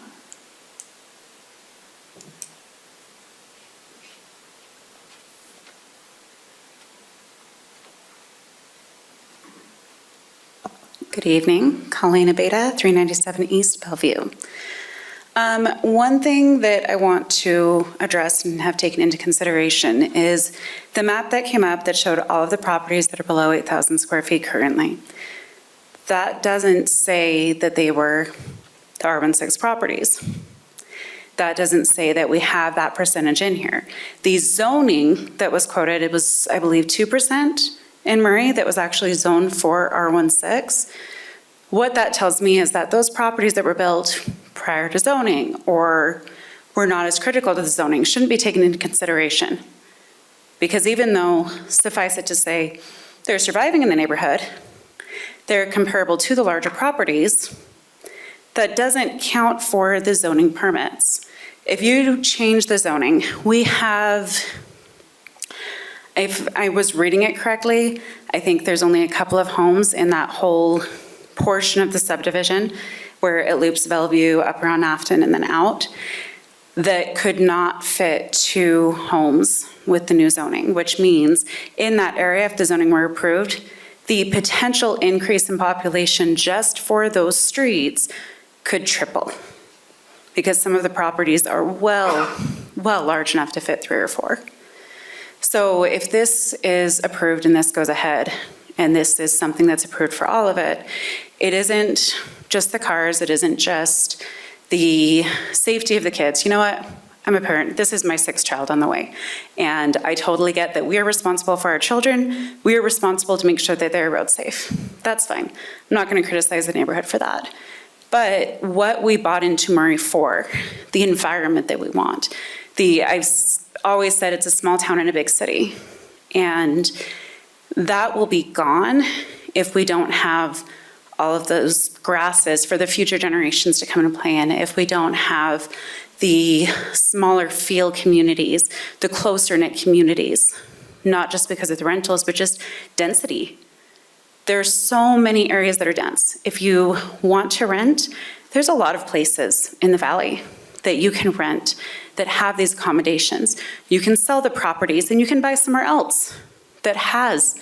Good evening, Colleen Abeda, 397 East Bellevue. One thing that I want to address and have taken into consideration is the map that came up that showed all of the properties that are below 8,000 square feet currently. that doesn't say that they were the R16 properties. That doesn't say that we have that percentage in here. The zoning that was quoted, it was, I believe, 2% in Murray that was actually zoned for R16. What that tells me is that those properties that were built prior to zoning or were not as critical to the zoning shouldn't be taken into consideration. Because even though, suffice it to say, they're surviving in the neighborhood, they're comparable to the larger properties, that doesn't count for the zoning permits. If you change the zoning, we have, if I was reading it correctly, I think there's only a couple of homes in that whole portion of the subdivision where it loops Bellevue up around Afton and then out, that could not fit 2 homes with the new zoning, which means in that area, if the zoning were approved, the potential increase in population just for those streets could triple, because some of the properties are well large enough to fit 3 or 4. So if this is approved and this goes ahead, and this is something that's approved for all of it, it isn't just the cars, it isn't just the safety of the kids. You know what? I'm a parent. This is my 6th child on the way. And I totally get that we are responsible for our children. We are responsible to make sure that they're road safe. That's fine. I'm not going to criticize the neighborhood for that. But what we bought into Murray for, the environment that we want, I've always said it's a small town in a big city. And that will be gone if we don't have all of those grasses for the future generations to come and play in, if we don't have the smaller feel communities, the closer knit communities, not just because of the rentals, but just density. There's so many areas that are dense. If you want to rent, there's a lot of places in the valley that you can rent that have these accommodations. You can sell the properties and you can buy somewhere else that has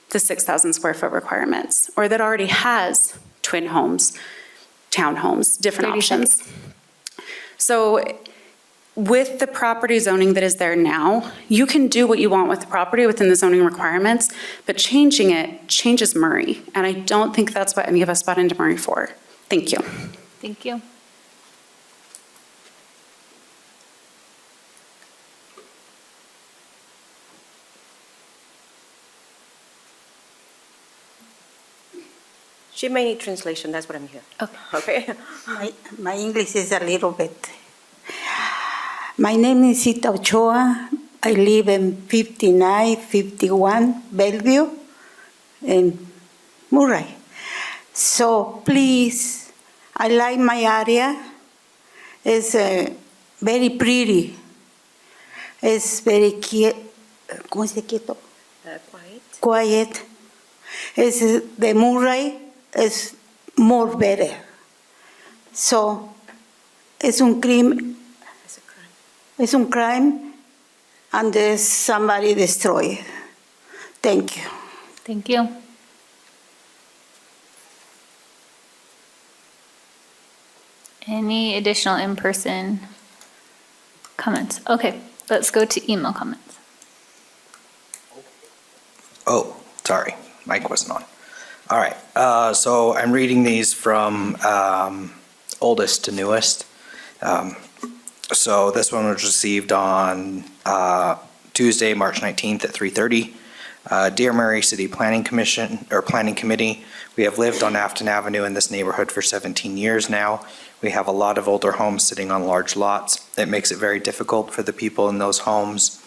the 6,000 square foot requirements, or that already has twin homes, townhomes, different options. So with the property zoning that is there now, you can do what you want with the property within the zoning requirements, but changing it changes Murray. And I don't think that's what any of us bought into Murray for. Thank you. Thank you. She may need translation, that's what I'm here. Okay. My English is a little bit. My name is Sita Ochoa. I live in 5951 Bellevue in Murray. So please, I like my area. It's very pretty. It's very ¿cómo se quieto? Quiet. Quiet. It's the Murray is more better. So it's un crime. It's a crime, and there's somebody destroyed. Thank you. Thank you. Any additional in-person comments? Okay, let's go to email comments. Oh, sorry, mic wasn't on. All right, so I'm reading these from oldest to newest. So this one was received on Tuesday, March 19th at 3:30. Dear Murray City Planning Commission, or Planning Committee, we have lived on Afton Avenue in this neighborhood for 17 years now. We have a lot of older homes sitting on large lots. It makes it very difficult for the people in those homes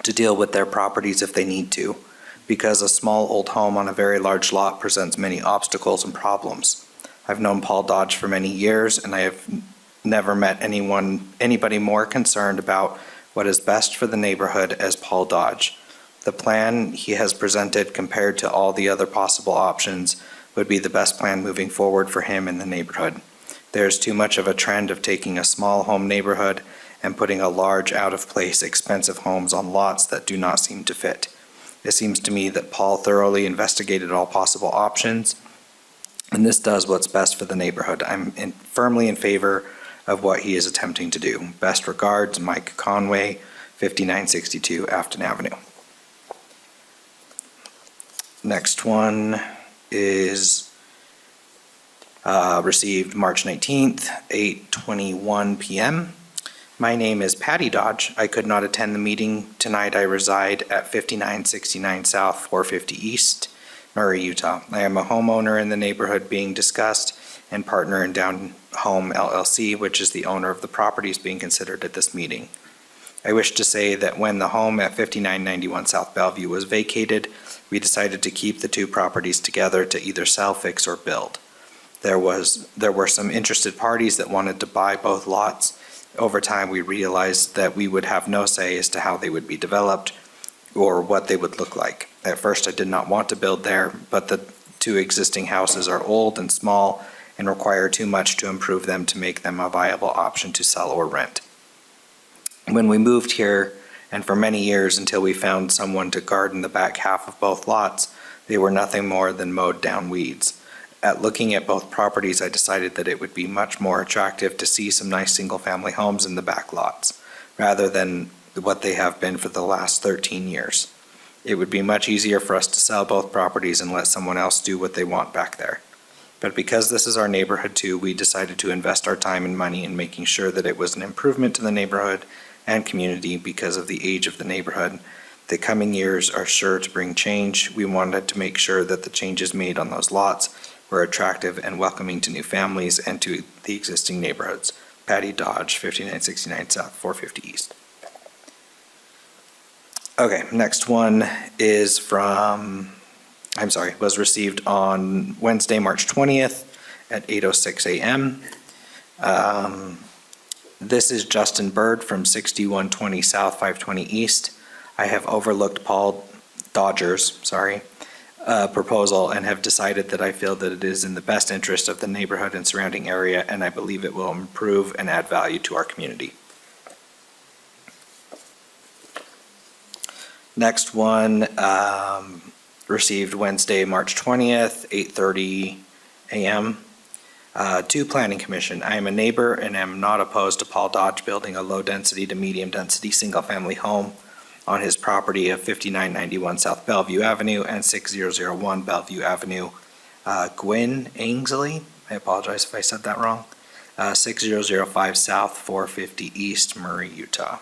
to deal with their properties if they need to, because a small old home on a very large lot presents many obstacles and problems. I've known Paul Dodge for many years, and I have never met anybody more concerned about what is best for the neighborhood as Paul Dodge. The plan he has presented compared to all the other possible options would be the best plan moving forward for him in the neighborhood. There's too much of a trend of taking a small home neighborhood and putting a large, out-of-place, expensive homes on lots that do not seem to fit. It seems to me that Paul thoroughly investigated all possible options, and this does what's best for the neighborhood. I'm firmly in favor of what he is attempting to do. Best regards, Mike Conway, 5962 Afton Avenue. Next one is received March 19th, 8:21 PM. My name is Patty Dodge. I could not attend the meeting tonight. I reside at 5969 South, 450 East, Murray, Utah. I am a homeowner in the neighborhood being discussed and partner in Down Home LLC, which is the owner of the properties being considered at this meeting. I wish to say that when the home at 5991 South Bellevue was vacated, we decided to keep the two properties together to either sell, fix, or build. There were some interested parties that wanted to buy both lots. Over time, we realized that we would have no say as to how they would be developed or what they would look like. At first, I did not want to build there, but the two existing houses are old and small and require too much to improve them to make them a viable option to sell or rent. When we moved here, and for many years until we found someone to garden the back half of both lots, they were nothing more than mowed down weeds. At looking at both properties, I decided that it would be much more attractive to see some nice single-family homes in the back lots, rather than what they have been for the last 13 years. It would be much easier for us to sell both properties and let someone else do what they want back there. But because this is our neighborhood too, we decided to invest our time and money in making sure that it was an improvement to the neighborhood and community because of the age of the neighborhood. The coming years are sure to bring change. We wanted to make sure that the changes made on those lots were attractive and welcoming to new families and to the existing neighborhoods. Patty Dodge, 5969 South, 450 East. Okay, next one is was received on Wednesday, March 20th at 8:06 a.m. This is Justin Bird from 6120 South, 520 East. I have overlooked Paul Dodger's, proposal and have decided that I feel that it is in the best interest of the neighborhood and surrounding area, and I believe it will improve and add value to our community. Next one, received Wednesday, March 20th, 8:30 a.m. To Planning Commission. I am a neighbor and am not opposed to Paul Dodge building a low-density to medium-density single-family home on his property of 5991 South Bellevue Avenue and 6001 Bellevue Avenue. Gwyn Ainsley, I apologize if I said that wrong, 6005 South, 450 East, Murray, Utah.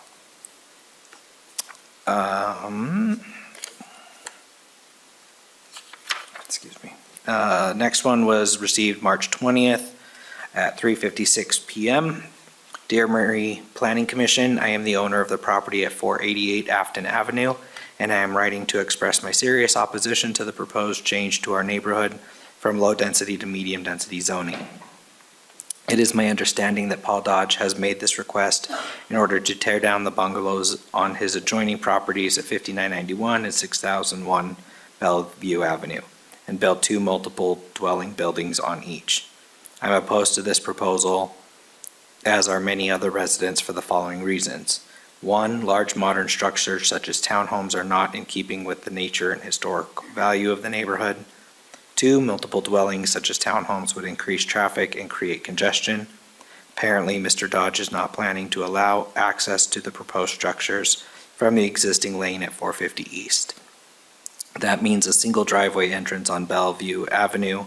Excuse me. Next one was received March 20th at 3:56 p.m. Dear Murray Planning Commission, I am the owner of the property at 488 Afton Avenue, and I am writing to express my serious opposition to the proposed change to our neighborhood from low-density to medium-density zoning. It is my understanding that Paul Dodge has made this request in order to tear down the bungalows on his adjoining properties at 5991 and 6001 Bellevue Avenue and build two multiple dwelling buildings on each. I'm opposed to this proposal, as are many other residents, for the following reasons. One, large modern structures such as townhomes are not in keeping with the nature and historic value of the neighborhood. Two, multiple dwellings such as townhomes would increase traffic and create congestion. Apparently, Mr. Dodge is not planning to allow access to the proposed structures from the existing lane at 450 East. That means a single driveway entrance on Bellevue Avenue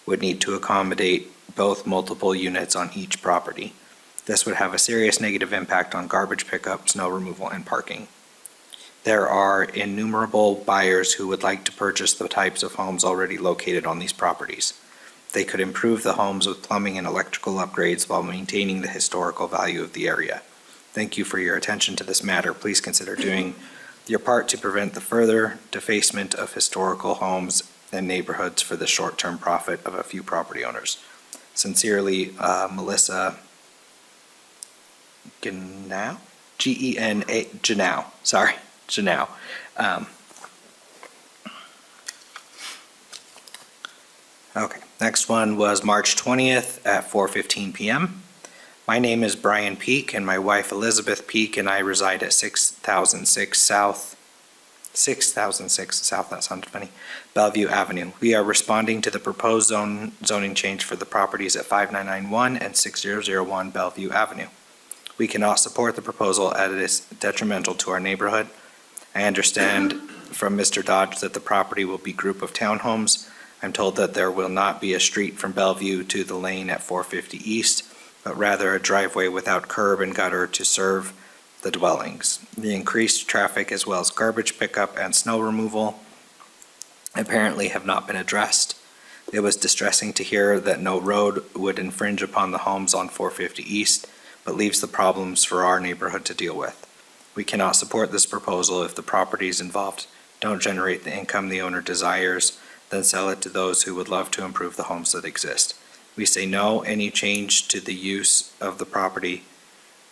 would need to accommodate both multiple units on each property. This would have a serious negative impact on garbage pickup, snow removal, and parking. There are innumerable buyers who would like to purchase the types of homes already located on these properties. They could improve the homes with plumbing and electrical upgrades while maintaining the historical value of the area. Thank you for your attention to this matter. Please consider doing your part to prevent the further defacement of historical homes and neighborhoods for the short-term profit of a few property owners. Sincerely, Melissa Genow? G-E-N-A, Genow, sorry, Genow. Okay, next one was March 20th at 4:15 p.m. My name is Brian Peak, and my wife Elizabeth Peak and I reside at 6006 South, that sounded funny, Bellevue Avenue. We are responding to the proposed zoning change for the properties at 5991 and 6001 Bellevue Avenue. We cannot support the proposal as it is detrimental to our neighborhood. I understand from Mr. Dodge that the property will be a group of townhomes. I'm told that there will not be a street from Bellevue to the lane at 450 East, but rather a driveway without curb and gutter to serve the dwellings. The increased traffic as well as garbage pickup and snow removal apparently have not been addressed. It was distressing to hear that no road would infringe upon the homes on 450 East, but leaves the problems for our neighborhood to deal with. We cannot support this proposal if the properties involved don't generate the income the owner desires, then sell it to those who would love to improve the homes that exist. We say no, any change to the use of the property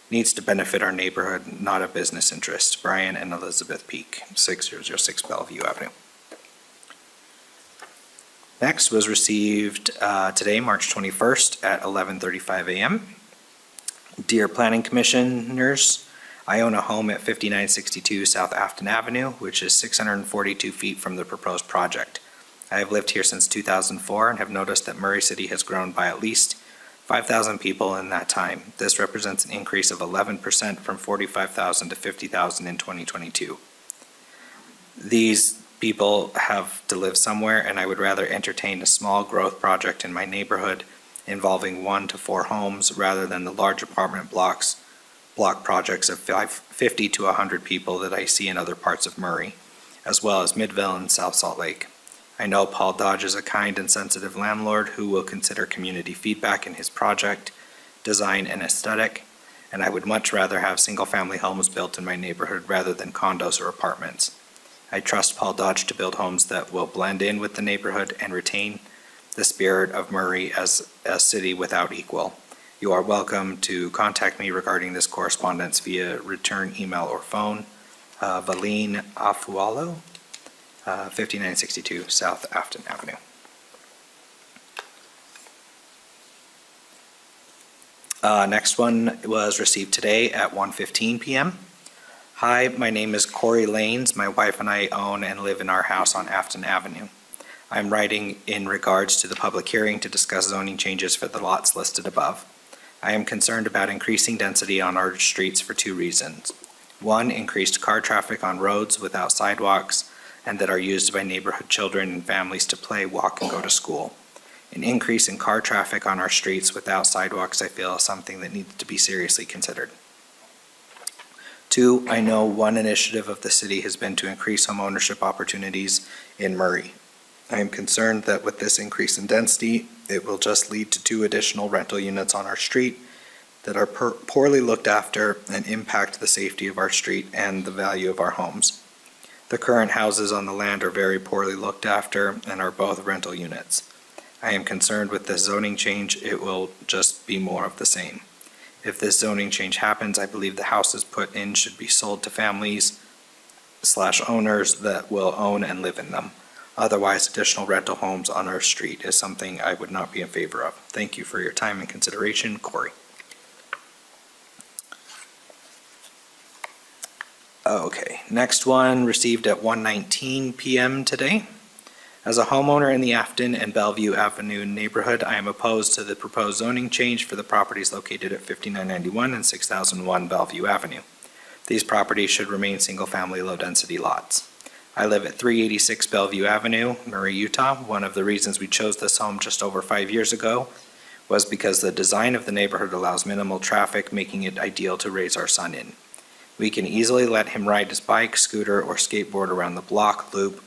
needs to benefit our neighborhood, not a business interest. Brian and Elizabeth Peak, 6006 Bellevue Avenue. Next was received today, March 21st at 11:35 a.m. Dear Planning Commissioners, I own a home at 5962 South Afton Avenue, which is 642 feet from the proposed project. I have lived here since 2004 and have noticed that Murray City has grown by at least 5,000 people in that time. This represents an increase of 11% from 45,000 to 50,000 in 2022. These people have to live somewhere, and I would rather entertain a small growth project in my neighborhood involving 1 to 4 homes rather than the large apartment block projects of 50 to 100 people that I see in other parts of Murray, as well as Midvale and South Salt Lake. I know Paul Dodge is a kind and sensitive landlord who will consider community feedback in his project, design, and aesthetic, and I would much rather have single-family homes built in my neighborhood rather than condos or apartments. I trust Paul Dodge to build homes that will blend in with the neighborhood and retain the spirit of Murray as a city without equal. You are welcome to contact me regarding this correspondence via return email or phone. Valine Afualo, 5962 South Afton Avenue. Next one was received today at 1:15 p.m. Hi, my name is Corey Lanes. My wife and I own and live in our house on Afton Avenue. I'm writing in regards to the public hearing to discuss zoning changes for the lots listed above. I am concerned about increasing density on our streets for 2 reasons. 1, increased car traffic on roads without sidewalks and that are used by neighborhood children and families to play, walk, and go to school. An increase in car traffic on our streets without sidewalks, I feel, is something that needs to be seriously considered. 2, I know one initiative of the city has been to increase homeownership opportunities in Murray. I am concerned that with this increase in density, it will just lead to 2 additional rental units on our street that are poorly looked after and impact the safety of our street and the value of our homes. The current houses on the land are very poorly looked after and are both rental units. I am concerned with this zoning change, it will just be more of the same. If this zoning change happens, I believe the houses put in should be sold to families/owners that will own and live in them. Otherwise, additional rental homes on our street is something I would not be in favor of. Thank you for your time and consideration, Corey. Okay, next one received at 1:19 p.m. today. As a homeowner in the Afton and Bellevue Avenue neighborhood, I am opposed to the proposed zoning change for the properties located at 5991 and 6001 Bellevue Avenue. These properties should remain single-family low-density lots. I live at 386 Bellevue Avenue, Murray, Utah. One of the reasons we chose this home just over 5 years ago was because the design of the neighborhood allows minimal traffic, making it ideal to raise our son in. We can easily let him ride his bike, scooter, or skateboard around the block/loop,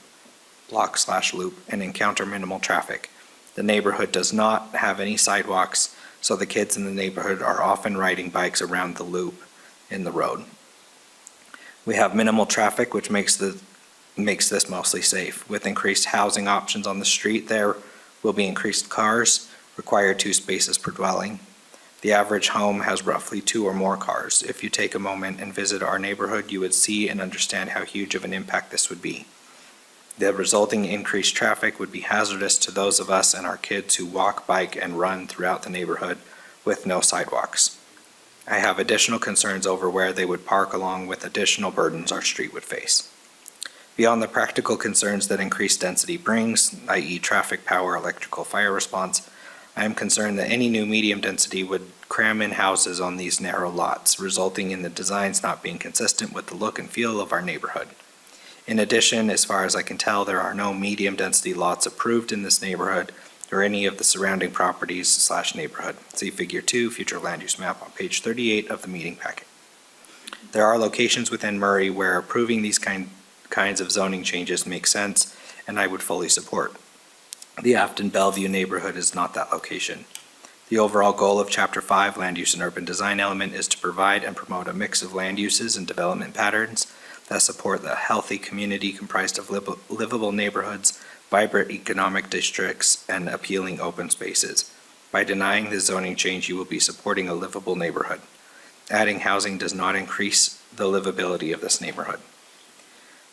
and encounter minimal traffic. The neighborhood does not have any sidewalks, so the kids in the neighborhood are often riding bikes around the loop in the road. We have minimal traffic, which makes this mostly safe. With increased housing options on the street, there will be increased cars, require 2 spaces per dwelling. The average home has roughly 2 or more cars. If you take a moment and visit our neighborhood, you would see and understand how huge of an impact this would be. The resulting increased traffic would be hazardous to those of us and our kids who walk, bike, and run throughout the neighborhood with no sidewalks. I have additional concerns over where they would park along with additional burdens our street would face. Beyond the practical concerns that increased density brings, i.e. traffic, power, electrical, fire response, I am concerned that any new medium density would cram in houses on these narrow lots, resulting in the designs not being consistent with the look and feel of our neighborhood. In addition, as far as I can tell, there are no medium-density lots approved in this neighborhood or any of the surrounding properties/neighborhood. See Figure 2, future land use map on page 38 of the meeting packet. There are locations within Murray where approving these kinds of zoning changes makes sense, and I would fully support. The Afton Bellevue neighborhood is not that location. The overall goal of Chapter 5, Land Use and Urban Design element, is to provide and promote a mix of land uses and development patterns that support the healthy community comprised of livable neighborhoods, vibrant economic districts, and appealing open spaces. By denying this zoning change, you will be supporting a livable neighborhood. Adding housing does not increase the livability of this neighborhood.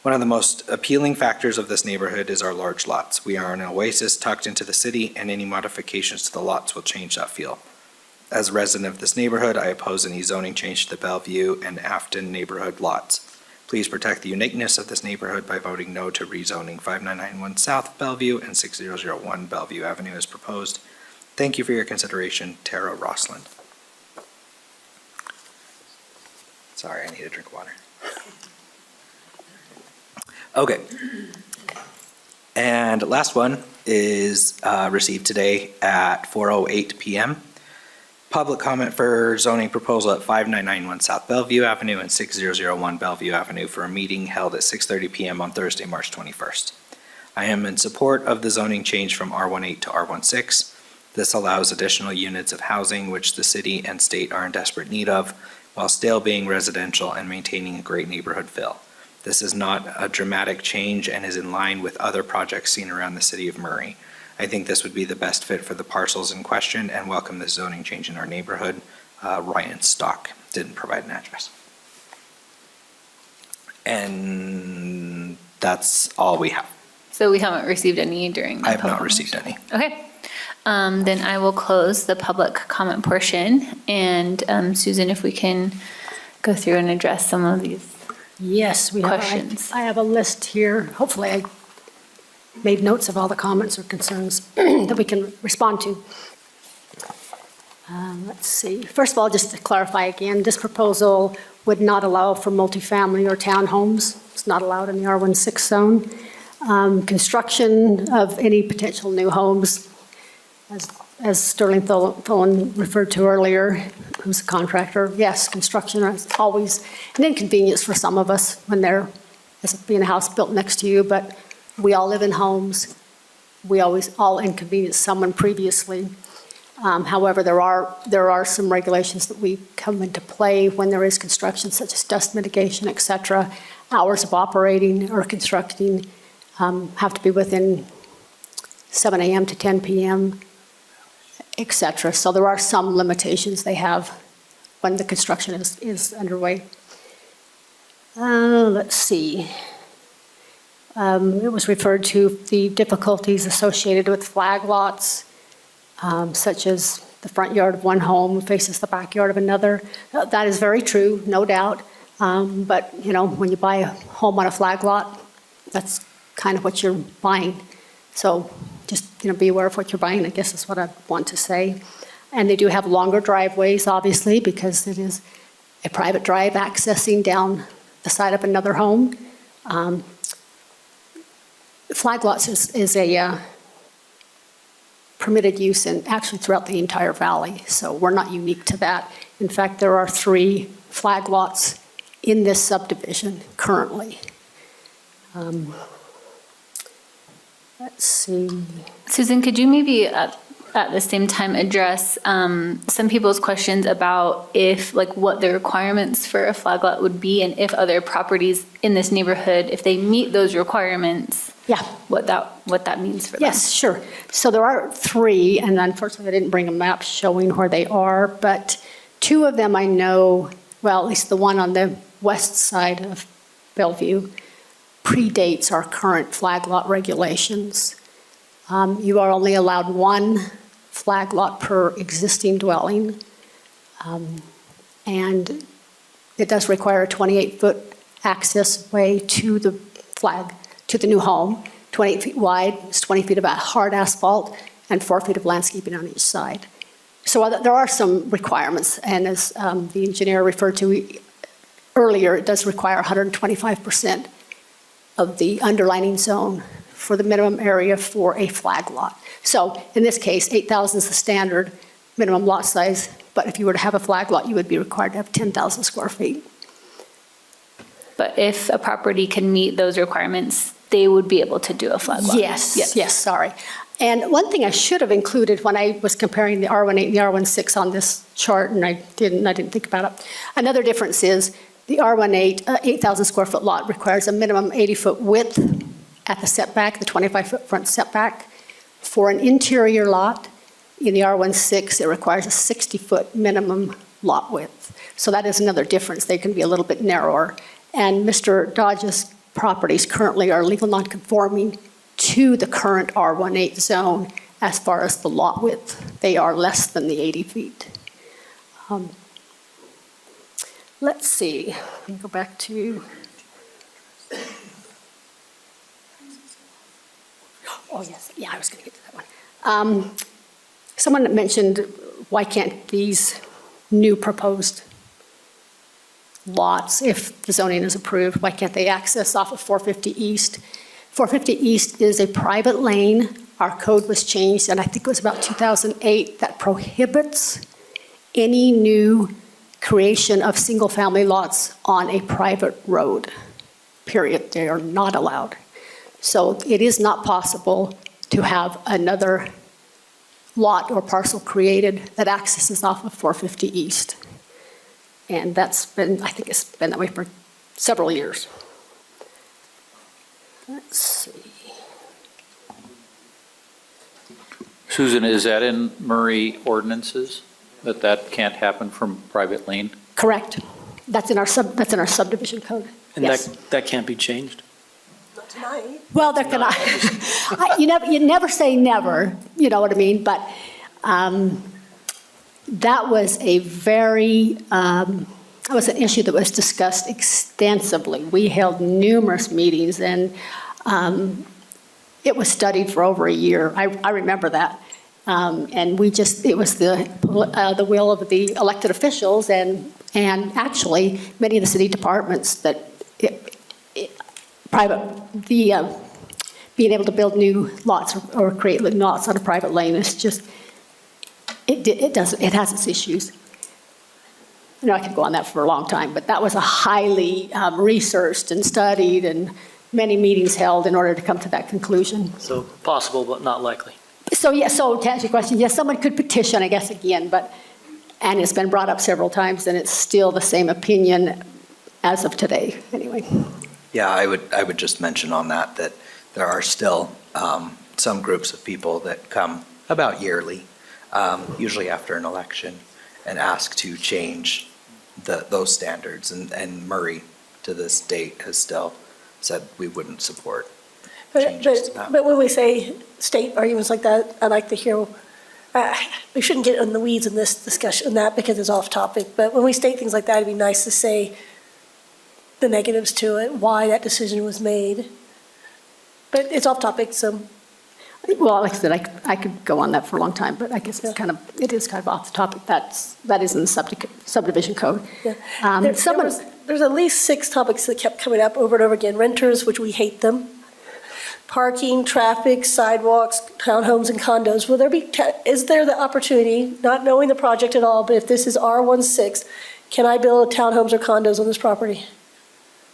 One of the most appealing factors of this neighborhood is our large lots. We are an oasis tucked into the city, and any modifications to the lots will change that feel. As a resident of this neighborhood, I oppose any zoning change to the Bellevue and Afton neighborhood lots. Please protect the uniqueness of this neighborhood by voting no to rezoning 5991 South Bellevue and 6001 Bellevue Avenue as proposed. Thank you for your consideration, Tara Rossland. Sorry, I need a drink of water. Okay. And last one is received today at 4:08 p.m. Public comment for zoning proposal at 5991 South Bellevue Avenue and 6001 Bellevue Avenue for a meeting held at 6:30 p.m. on Thursday, March 21st. I am in support of the zoning change from R18 to R16. This allows additional units of housing which the city and state are in desperate need of, while still being residential and maintaining a great neighborhood feel. This is not a dramatic change and is in line with other projects seen around the city of Murray. I think this would be the best fit for the parcels in question and welcome this zoning change in our neighborhood. Ryan Stock didn't provide an address. And that's all we have. So we haven't received any during the I have not public received any. Okay. Then I will close the public comment portion. And Susan, if we can go through and address some of these Yes, we have. questions. I have a list here. Hopefully, I made notes of all the comments or concerns that we can respond to. Let's see. First of all, just to clarify again, this proposal would not allow for multifamily or townhomes. It's not allowed in the R16 zone. Construction of any potential new homes, as Sterling Tholen referred to earlier, who's a contractor, yes, construction is always an inconvenience for some of us when there is being a house built next to you, but we all live in homes. We always all inconvenience someone previously. However, there are some regulations that we come into play when there is construction, such as dust mitigation, et cetera. Hours of operating or constructing have to be within 7 a.m. to 10 p.m., et cetera. So there are some limitations they have when the construction is underway. Let's see. It was referred to the difficulties associated with flag lots, such as the front yard of one home faces the backyard of another. That is very true, no doubt. But, you know, when you buy a home on a flag lot, that's kind of what you're buying. So just, you know, be aware of what you're buying, I guess is what I want to say. And they do have longer driveways, obviously, because it is a private drive accessing down the side of another home. Flag lots is a permitted use and actually throughout the entire valley, so we're not unique to that. In fact, there are 3 flag lots in this subdivision currently. Let's see. Susan, could you maybe at the same time address some people's questions about if, like, what the requirements for a flag lot would be and if other properties in this neighborhood, if they meet those requirements, yeah, what that means for them? Yes, sure. So there are 3, and unfortunately I didn't bring a map showing where they are, but 2 of them I know, well, at least the one on the west side of Bellevue, predates our current flag lot regulations. You are only allowed 1 flag lot per existing dwelling, and it does require a 28-foot access way to the flag, to the new home, 28 feet wide, it's 20 feet of hard asphalt, and 4 feet of landscaping on each side. So there are some requirements, and as the engineer referred to earlier, it does require 125% of the underlining zone for the minimum area for a flag lot. So in this case, 8,000 is the standard minimum lot size, but if you were to have a flag lot, you would be required to have 10,000 square feet. But if a property can meet those requirements, they would be able to do a flag lot? Yes, sorry. And one thing I should have included when I was comparing the R18 and the R16 on this chart, and I didn't think about it. Another difference is the R18, 8,000 square foot lot requires a minimum 80-foot width at the setback, the 25-foot front setback. For an interior lot, in the R16, it requires a 60-foot minimum lot width. So that is another difference. They can be a little bit narrower. And Mr. Dodge's properties currently are legal non-conforming to the current R18 zone as far as the lot width. They are less than the 80 feet. Let's see, let me go back to, oh yes, yeah, I was going to get to that one. Someone mentioned, why can't these new proposed lots, if the zoning is approved, why can't they access off of 450 East? 450 East is a private lane. Our code was changed, and I think it was about 2008, that prohibits any new creation of single-family lots on a private road, period. They are not allowed. So it is not possible to have another lot or parcel created that accesses off of 450 East. And that's been, I think it's been that way for several years. Let's see. Susan, is that in Murray ordinances, that can't happen from private lane? Correct. That's in our subdivision code. And Yes. that can't be changed? Well, there can you never say never, you know what I mean? But that was a very, that was an issue that was discussed extensively. We held numerous meetings, and it was studied for over a year. I remember that. And it was the will of the elected officials and actually many of the city departments that being able to build new lots or create lots on a private lane is just, it has its issues. You know, I could go on that for a long time, but that was a highly researched and studied and many meetings held in order to come to that conclusion. So possible, but not likely. So to answer your question, yes, someone could petition, I guess, again, and it's been brought up several times, and it's still the same opinion as of today, anyway. Yeah, I would just mention on that there are still some groups of people that come about yearly, usually after an election, and ask to change those standards. And Murray, to this date, has still said we wouldn't support changes to that. But when we say state arguments like that, I'd like to hear, we shouldn't get in the weeds in this discussion, on that, because it's off topic, but when we state things like that, it'd be nice to say the negatives to it, why that decision was made. But it's off topic, so. Well, like I said, I could go on that for a long time, but I guess it is kind of off the topic. That is in the subdivision code. Yeah. There's at least 6 topics that kept coming up over and over again. Renters, which we hate them. Parking, traffic, sidewalks, townhomes, and condos. Is there the opportunity, not knowing the project at all, but if this is R16, can I build townhomes or condos on this property?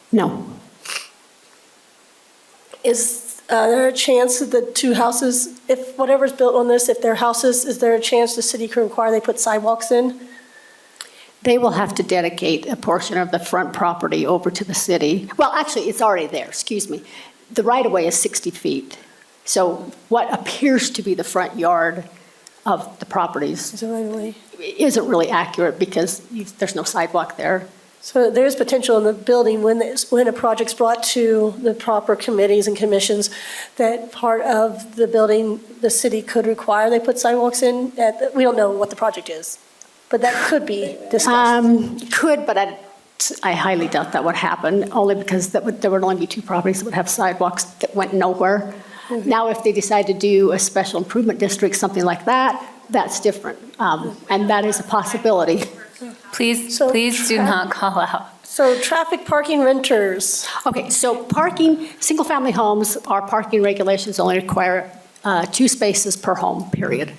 No. Is there a chance that the 2 houses, if whatever's built on this, if they're houses, is there a chance the city could require they put sidewalks in? They will have to dedicate a portion of the front property over to the city. Well, actually, it's already there, excuse me. The right-of-way is 60 feet. So what appears to be the front yard of the properties isn't really accurate because there's no sidewalk there. So there's potential in the building when a project's brought to the proper committees and commissions that part of the building, the city could require they put sidewalks in. We don't know what the project is, but that could be discussed. Could, but I highly doubt that would happen, only because there would only be 2 properties that would have sidewalks that went nowhere. Mm-hmm. Now, if they decide to do a special improvement district, something like that, that's different, and that is a possibility. Please do not call out. So traffic, parking, renters. Okay, so parking, single-family homes, our parking regulations only require 2 spaces per home, period.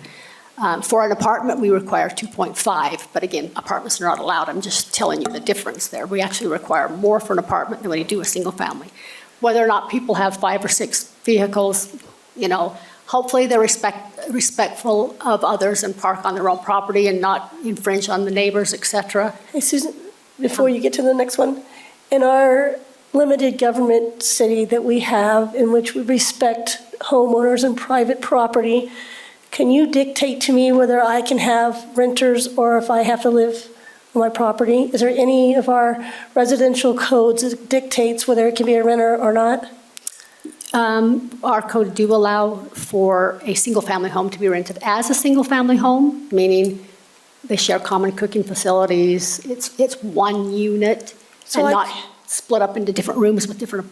For an apartment, we require 2.5, but again, apartments are not allowed. I'm just telling you the difference there. We actually require more for an apartment than we do a single family. Whether or not people have 5 or 6 vehicles, hopefully they're respectful of others and park on their own property and not infringe on the neighbors, et cetera. Hey, Susan, before you get to the next one, in our limited government city that we have, in which we respect homeowners and private property, can you dictate to me whether I can have renters or if I have to live on my property? Is there any of our residential codes that dictates whether it can be a renter or not? Our code do allow for a single-family home to be rented as a single-family home, meaning they share common cooking facilities. It's one unit So and I- not split up into different rooms with different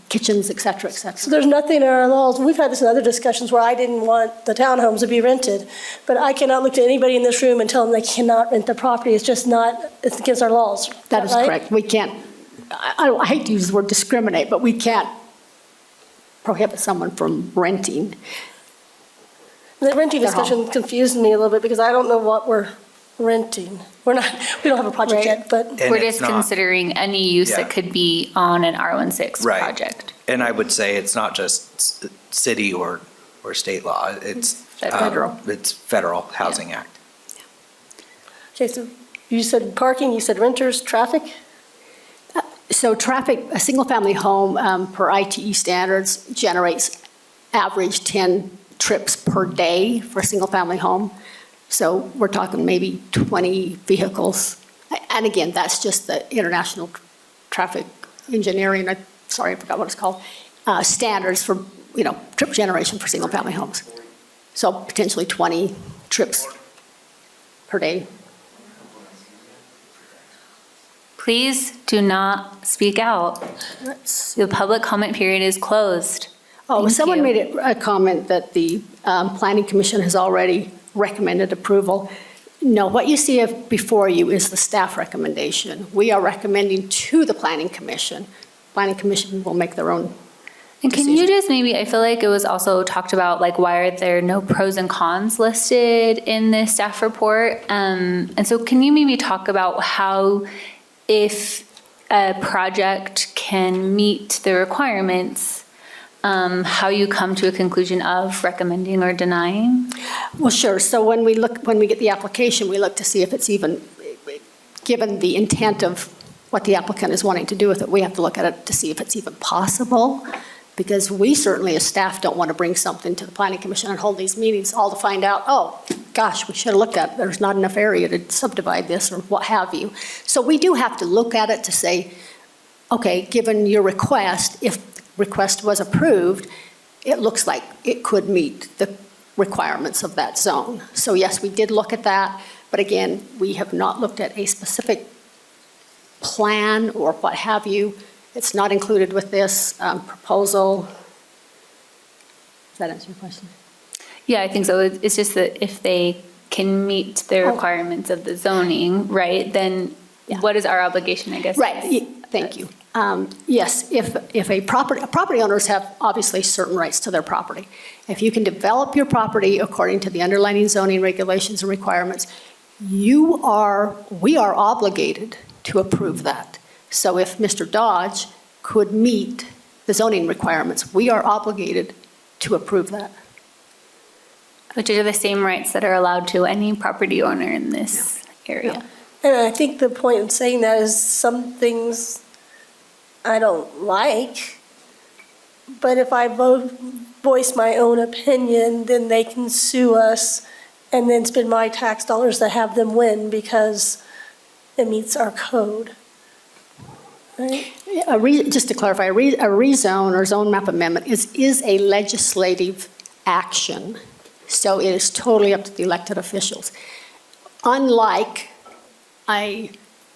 kitchens, et cetera, et cetera. So there's nothing in our laws, we've had this in other discussions where I didn't want the townhomes to be rented, but I cannot look to anybody in this room and tell them they cannot rent the property. It's just not, it's against our laws. That is right? correct. We can't, I hate to use the word discriminate, but we can't prohibit someone from renting. The renting Their home. discussion confused me a little bit because I don't know what we're renting. We don't have a project yet, but. And We're it's just not- considering any use Yeah. that could be on an R16 Right. project. And I would say it's not just city or state law, it's Federal. It's federal housing act. Okay, so you said parking, you said renters, traffic? So traffic, a single-family home per ITE standards generates average 10 trips per day for a single-family home. So we're talking maybe 20 vehicles. And again, that's just the International Traffic Engineering, sorry, I forgot what it's called, standards for, trip generation for single-family homes. So potentially 20 trips per day. Please do not speak out. The public comment period is closed. Oh, Thank someone you. made a comment that the Planning Commission has already recommended approval. No, what you see before you is the staff recommendation. We are recommending to the Planning Commission. Planning Commission will make their own. And can you just maybe, I feel like it was also talked about, like, why are there no pros and cons listed in the staff report? And so can you maybe talk about how, if a project can meet the requirements, how you come to a conclusion of recommending or denying? Well, sure. So when we get the application, we look to see if it's even, given the intent of what the applicant is wanting to do with it, we have to look at it to see if it's even possible. Because we certainly, as staff, don't want to bring something to the Planning Commission and hold these meetings all to find out, oh, gosh, we should have looked at it. There's not enough area to subdivide this or what have you. So we do have to look at it to say, okay, given your request, if the request was approved, it looks like it could meet the requirements of that zone. So yes, we did look at that, but again, we have not looked at a specific plan or what have you. It's not included with this proposal. Does that answer your question? Yeah, I think so. It's just that if they can meet the requirements of the zoning, right, then what is our obligation, I guess? Right, thank you. Yes, if property owners have obviously certain rights to their property. If you can develop your property according to the underlying zoning regulations and requirements, we are obligated to approve that. So if Mr. Dodge could meet the zoning requirements, we are obligated to approve that. Which are the same rights that are allowed to any property owner in this area. And I think the point in saying that is some things I don't like, but if I voice my own opinion, then they can sue us and then spend my tax dollars to have them win because it meets our code. Right? Just to clarify, a rezone or zone map amendment is a legislative action. So it is totally up to the elected officials. Unlike a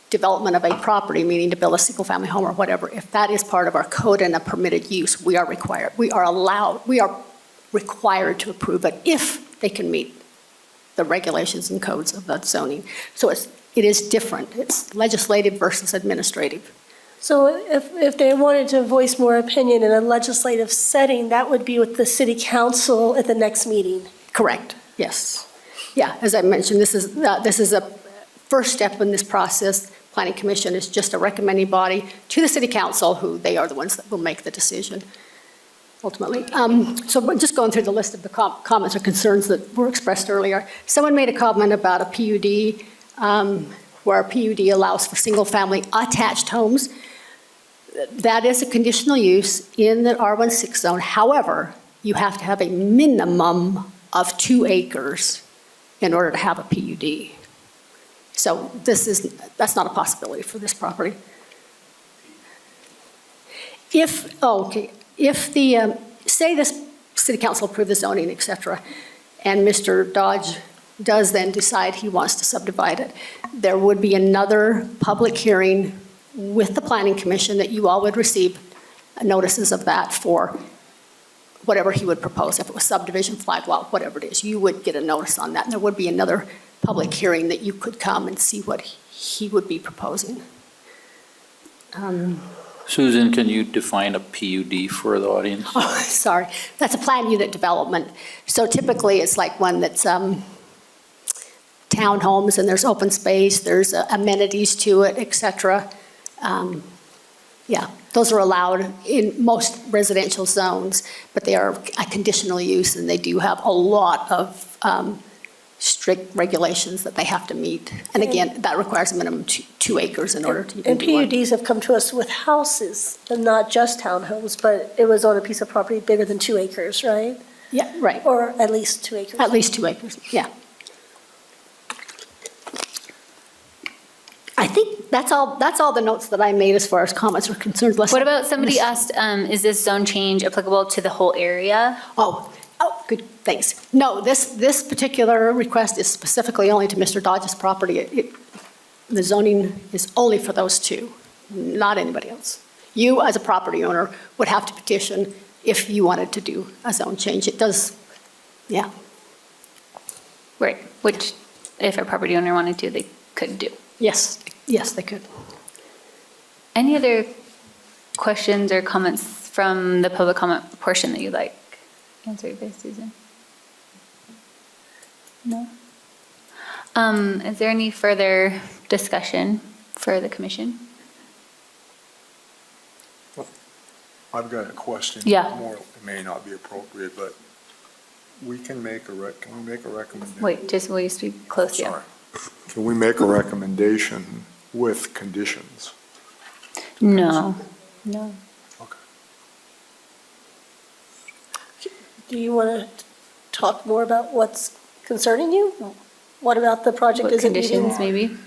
development of a property, meaning to build a single-family home or whatever, if that is part of our code and a permitted use, we are required to approve it if they can meet the regulations and codes of that zoning. So it's it is different. It's legislative versus administrative. So if they wanted to voice more opinion in a legislative setting, that would be with the city council at the next meeting? Correct, yes. Yeah, as I mentioned, this is a first step in this process. Planning Commission is just a recommending body to the city council, who they are the ones that will make the decision ultimately. So we're just going through the list of the comments or concerns that were expressed earlier. Someone made a comment about a PUD, where a PUD allows for single-family attached homes. That is a conditional use in the R16 zone. However, you have to have a minimum of 2 acres in order to have a PUD. So that's not a possibility for this property. If the, say this city council approved the zoning, et cetera, and Mr. Dodge does then decide he wants to subdivide it, there would be another public hearing with the Planning Commission that you all would receive notices of that for whatever he would propose. If it was subdivision, flag lot, whatever it is, you would get a notice on that. And there would be another public hearing that you could come and see what he would be proposing. Susan, can you define a PUD for the audience? Oh, sorry. That's a planned unit development. So typically it's like one that's townhomes and there's open space, there's amenities to it, et cetera. Yeah, those are allowed in most residential zones, but they are a conditional use and they do have a lot of strict regulations that they have to meet. And again, that requires a minimum 2 acres in order to even do one. And PUDs have come to us with houses, and not just townhomes, but it was on a piece of property bigger than 2 acres, right? Yeah, right. Or at least 2 acres. At least 2 acres, yeah. I think that's all the notes that I made as far as comments or concerns. What about, somebody asked, is this zone change applicable to the whole area? Oh, good, thanks. No, this particular request is specifically only to Mr. Dodge's property. The zoning is only for those two, not anybody else. You, as a property owner, would have to petition if you wanted to do a zone change. It does, yeah. Right, which if a property owner wanted to, they could do. Yes, they could. Any other questions or comments from the public comment portion that you'd like answered by Susan? No? Is there any further discussion for the commission? I've got a question. Yeah. More, it may not be appropriate, but we can make can we make a recommendation? Wait, just will you speak close? Yeah. Sorry. Can we make a recommendation with conditions? No. Do you want to talk more about what's concerning you? What about the project What isn't meeting? conditions, maybe?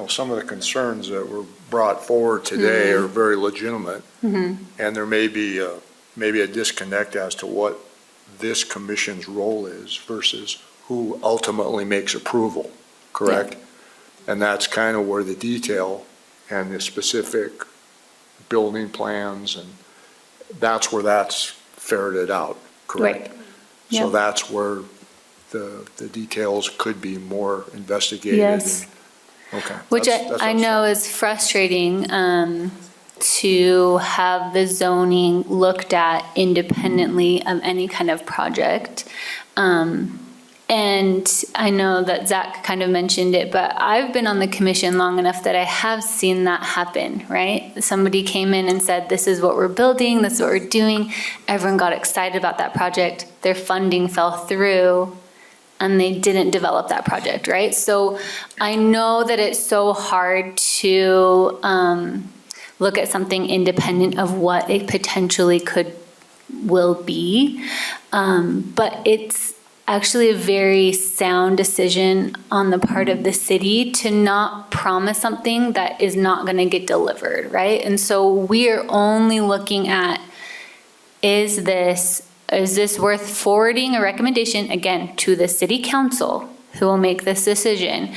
Some of the concerns that were brought forward today are very legitimate, Mm-hmm. and there may be a disconnect as to what this commission's role is versus who ultimately makes approval, correct? And that's kind of where the detail and the specific building plans, and that's where that's ferreted out, correct? Right. So Yeah. that's where the details could be more investigated. Yes. Okay. Which that's what I I'm know is frustrating, to have the zoning looked at independently of any kind of project. And I know that Zach kind of mentioned it, but I've been on the commission long enough that I have seen that happen, right? Somebody came in and said, this is what we're building, this is what we're doing. Everyone got excited about that project. Their funding fell through and they didn't develop that project, right? So I know that it's so hard to look at something independent of what it potentially will be. But it's actually a very sound decision on the part of the city to not promise something that is not going to get delivered, right? And so we are only looking at, is this worth forwarding a recommendation, again, to the city council, who will make this decision?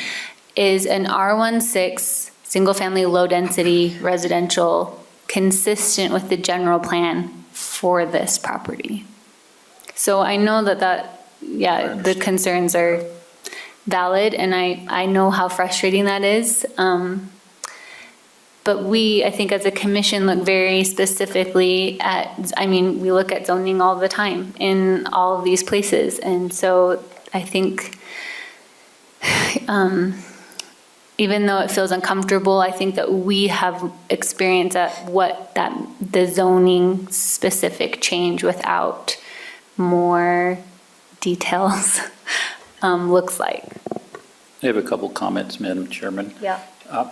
Is an R16 single-family low-density residential consistent with the general plan for this property? So I know that the concerns are valid, and I know how frustrating that is. But we, I think as a commission, look very specifically at, I mean, we look at zoning all the time in all of these places. And so I think even though it feels uncomfortable, I think that we have experience at what the zoning specific change without more details looks like. I have a couple comments, Madam Chairman. Yeah.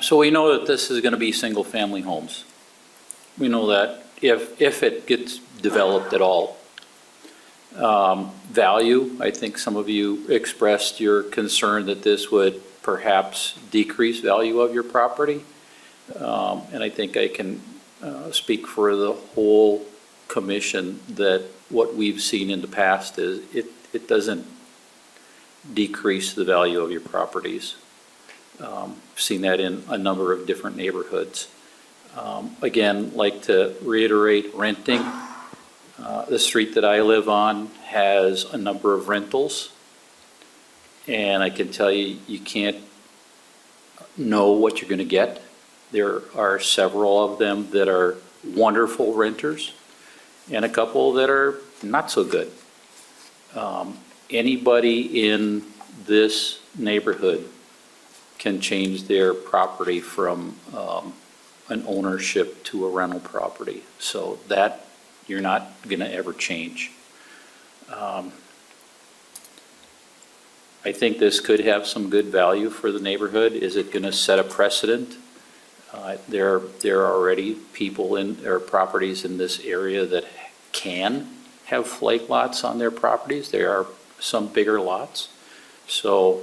So we know that this is going to be single-family homes. We know that if it gets developed at all. Value, I think some of you expressed your concern that this would perhaps decrease value of your property. And I think I can speak for the whole commission that what we've seen in the past is it doesn't decrease the value of your properties. Seen that in a number of different neighborhoods. Again, like to reiterate renting. The street that I live on has a number of rentals. And I can tell you, you can't know what you're going to get. There are several of them that are wonderful renters and a couple that are not so good. Anybody in this neighborhood can change their property from an ownership to a rental property. So that you're not going to ever change. I think this could have some good value for the neighborhood. Is it going to set a precedent? There are already people or properties in this area that can have flight lots on their properties. There are some bigger lots. So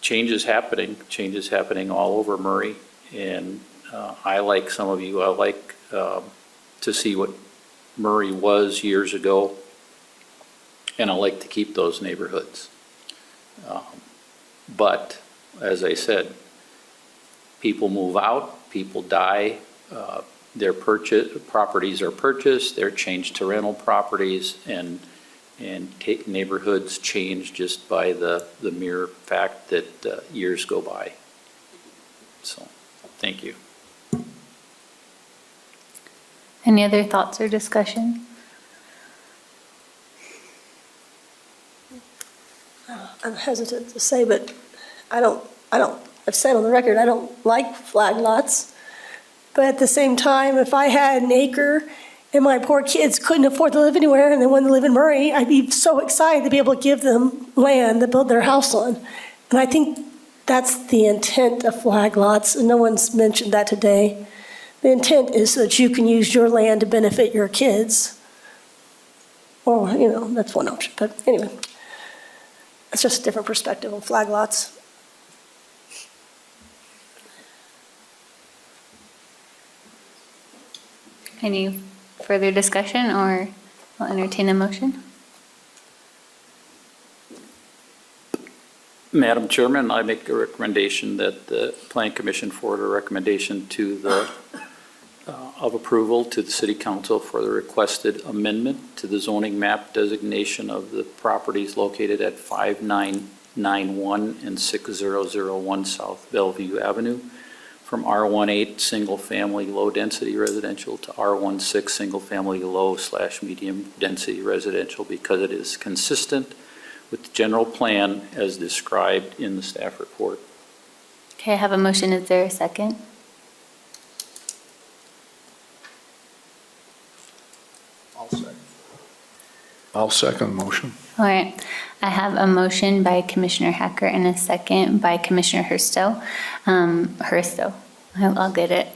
change is happening all over Murray. And I, like some of you, I like to see what Murray was years ago. And I like to keep those neighborhoods. But as I said, people move out, people die, their properties are purchased, they're changed to rental properties, and neighborhoods change just by the mere fact that years go by. So, thank you. Any other thoughts or discussion? I'm hesitant to say, but I've said on the record, I don't like flag lots. But at the same time, if I had an acre and my poor kids couldn't afford to live anywhere and they wanted to live in Murray, I'd be so excited to be able to give them land to build their house on. And I think that's the intent of flag lots, and no one's mentioned that today. The intent is so that you can use your land to benefit your kids. Or, that's one option, but anyway. It's just a different perspective on flag lots. Any further discussion, or I'll entertain a motion? Madam Chairman, I make a recommendation that the Planning Commission forward a recommendation to the of approval to the City Council for the requested amendment to the zoning map designation of the properties located at 5991 and 6001 South Bellevue Avenue from R18 Single Family Low Density Residential to R16 Single Family Low/Medium Density Residential, because it is consistent with the general plan as described in the staff report. Okay, I have a motion. Is there a second? I'll second the motion. All right. I have a motion by Commissioner Hacker and a second by Commissioner Hersto. I'll get it.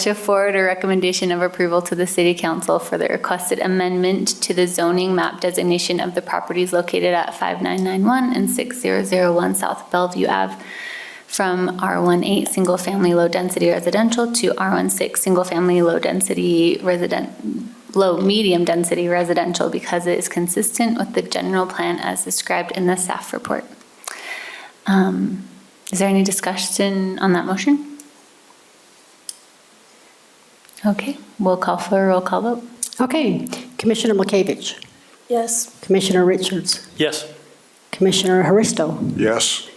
To forward a recommendation of approval to the City Council for the requested amendment to the zoning map designation of the properties located at 5991 and 6001 South Bellevue Ave from R18 Single Family Low Density Residential to R16 Single Family Low Medium Density Residential, because it is consistent with the general plan as described in the staff report. Is there any discussion on that motion? Okay, we'll call for a roll call vote. Okay, Commissioner Milkovich, Yes. Commissioner Richards, Yes. Commissioner Haristo, Yes.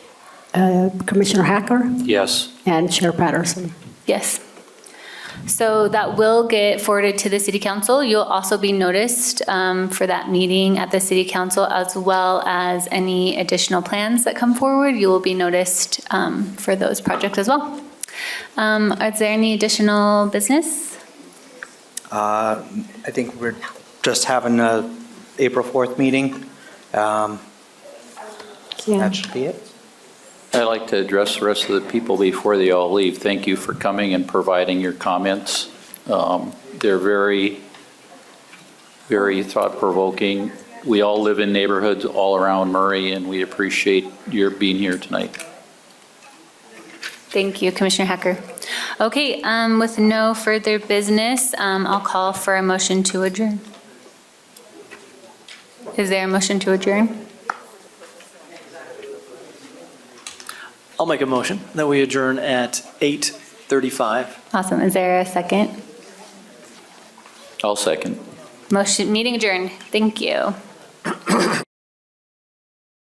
Commissioner Hacker, Yes. and Chair Patterson. Yes. So that will get forwarded to the city council. You'll also be noticed for that meeting at the city council, as well as any additional plans that come forward. You will be noticed for those projects as well. Is there any additional business? I think we're just having a April 4th meeting. Yeah. That should be it. I'd like to address the rest of the people before they all leave. Thank you for coming and providing your comments. They're very, very thought-provoking. We all live in neighborhoods all around Murray, and we appreciate your being here tonight. Thank you, Commissioner Hacker. Okay, with no further business, I'll call for a motion to adjourn. Is there a motion to adjourn? I'll make a motion that we adjourn at 8:35. Awesome. Is there a second? I'll second. Meeting adjourned. Thank you.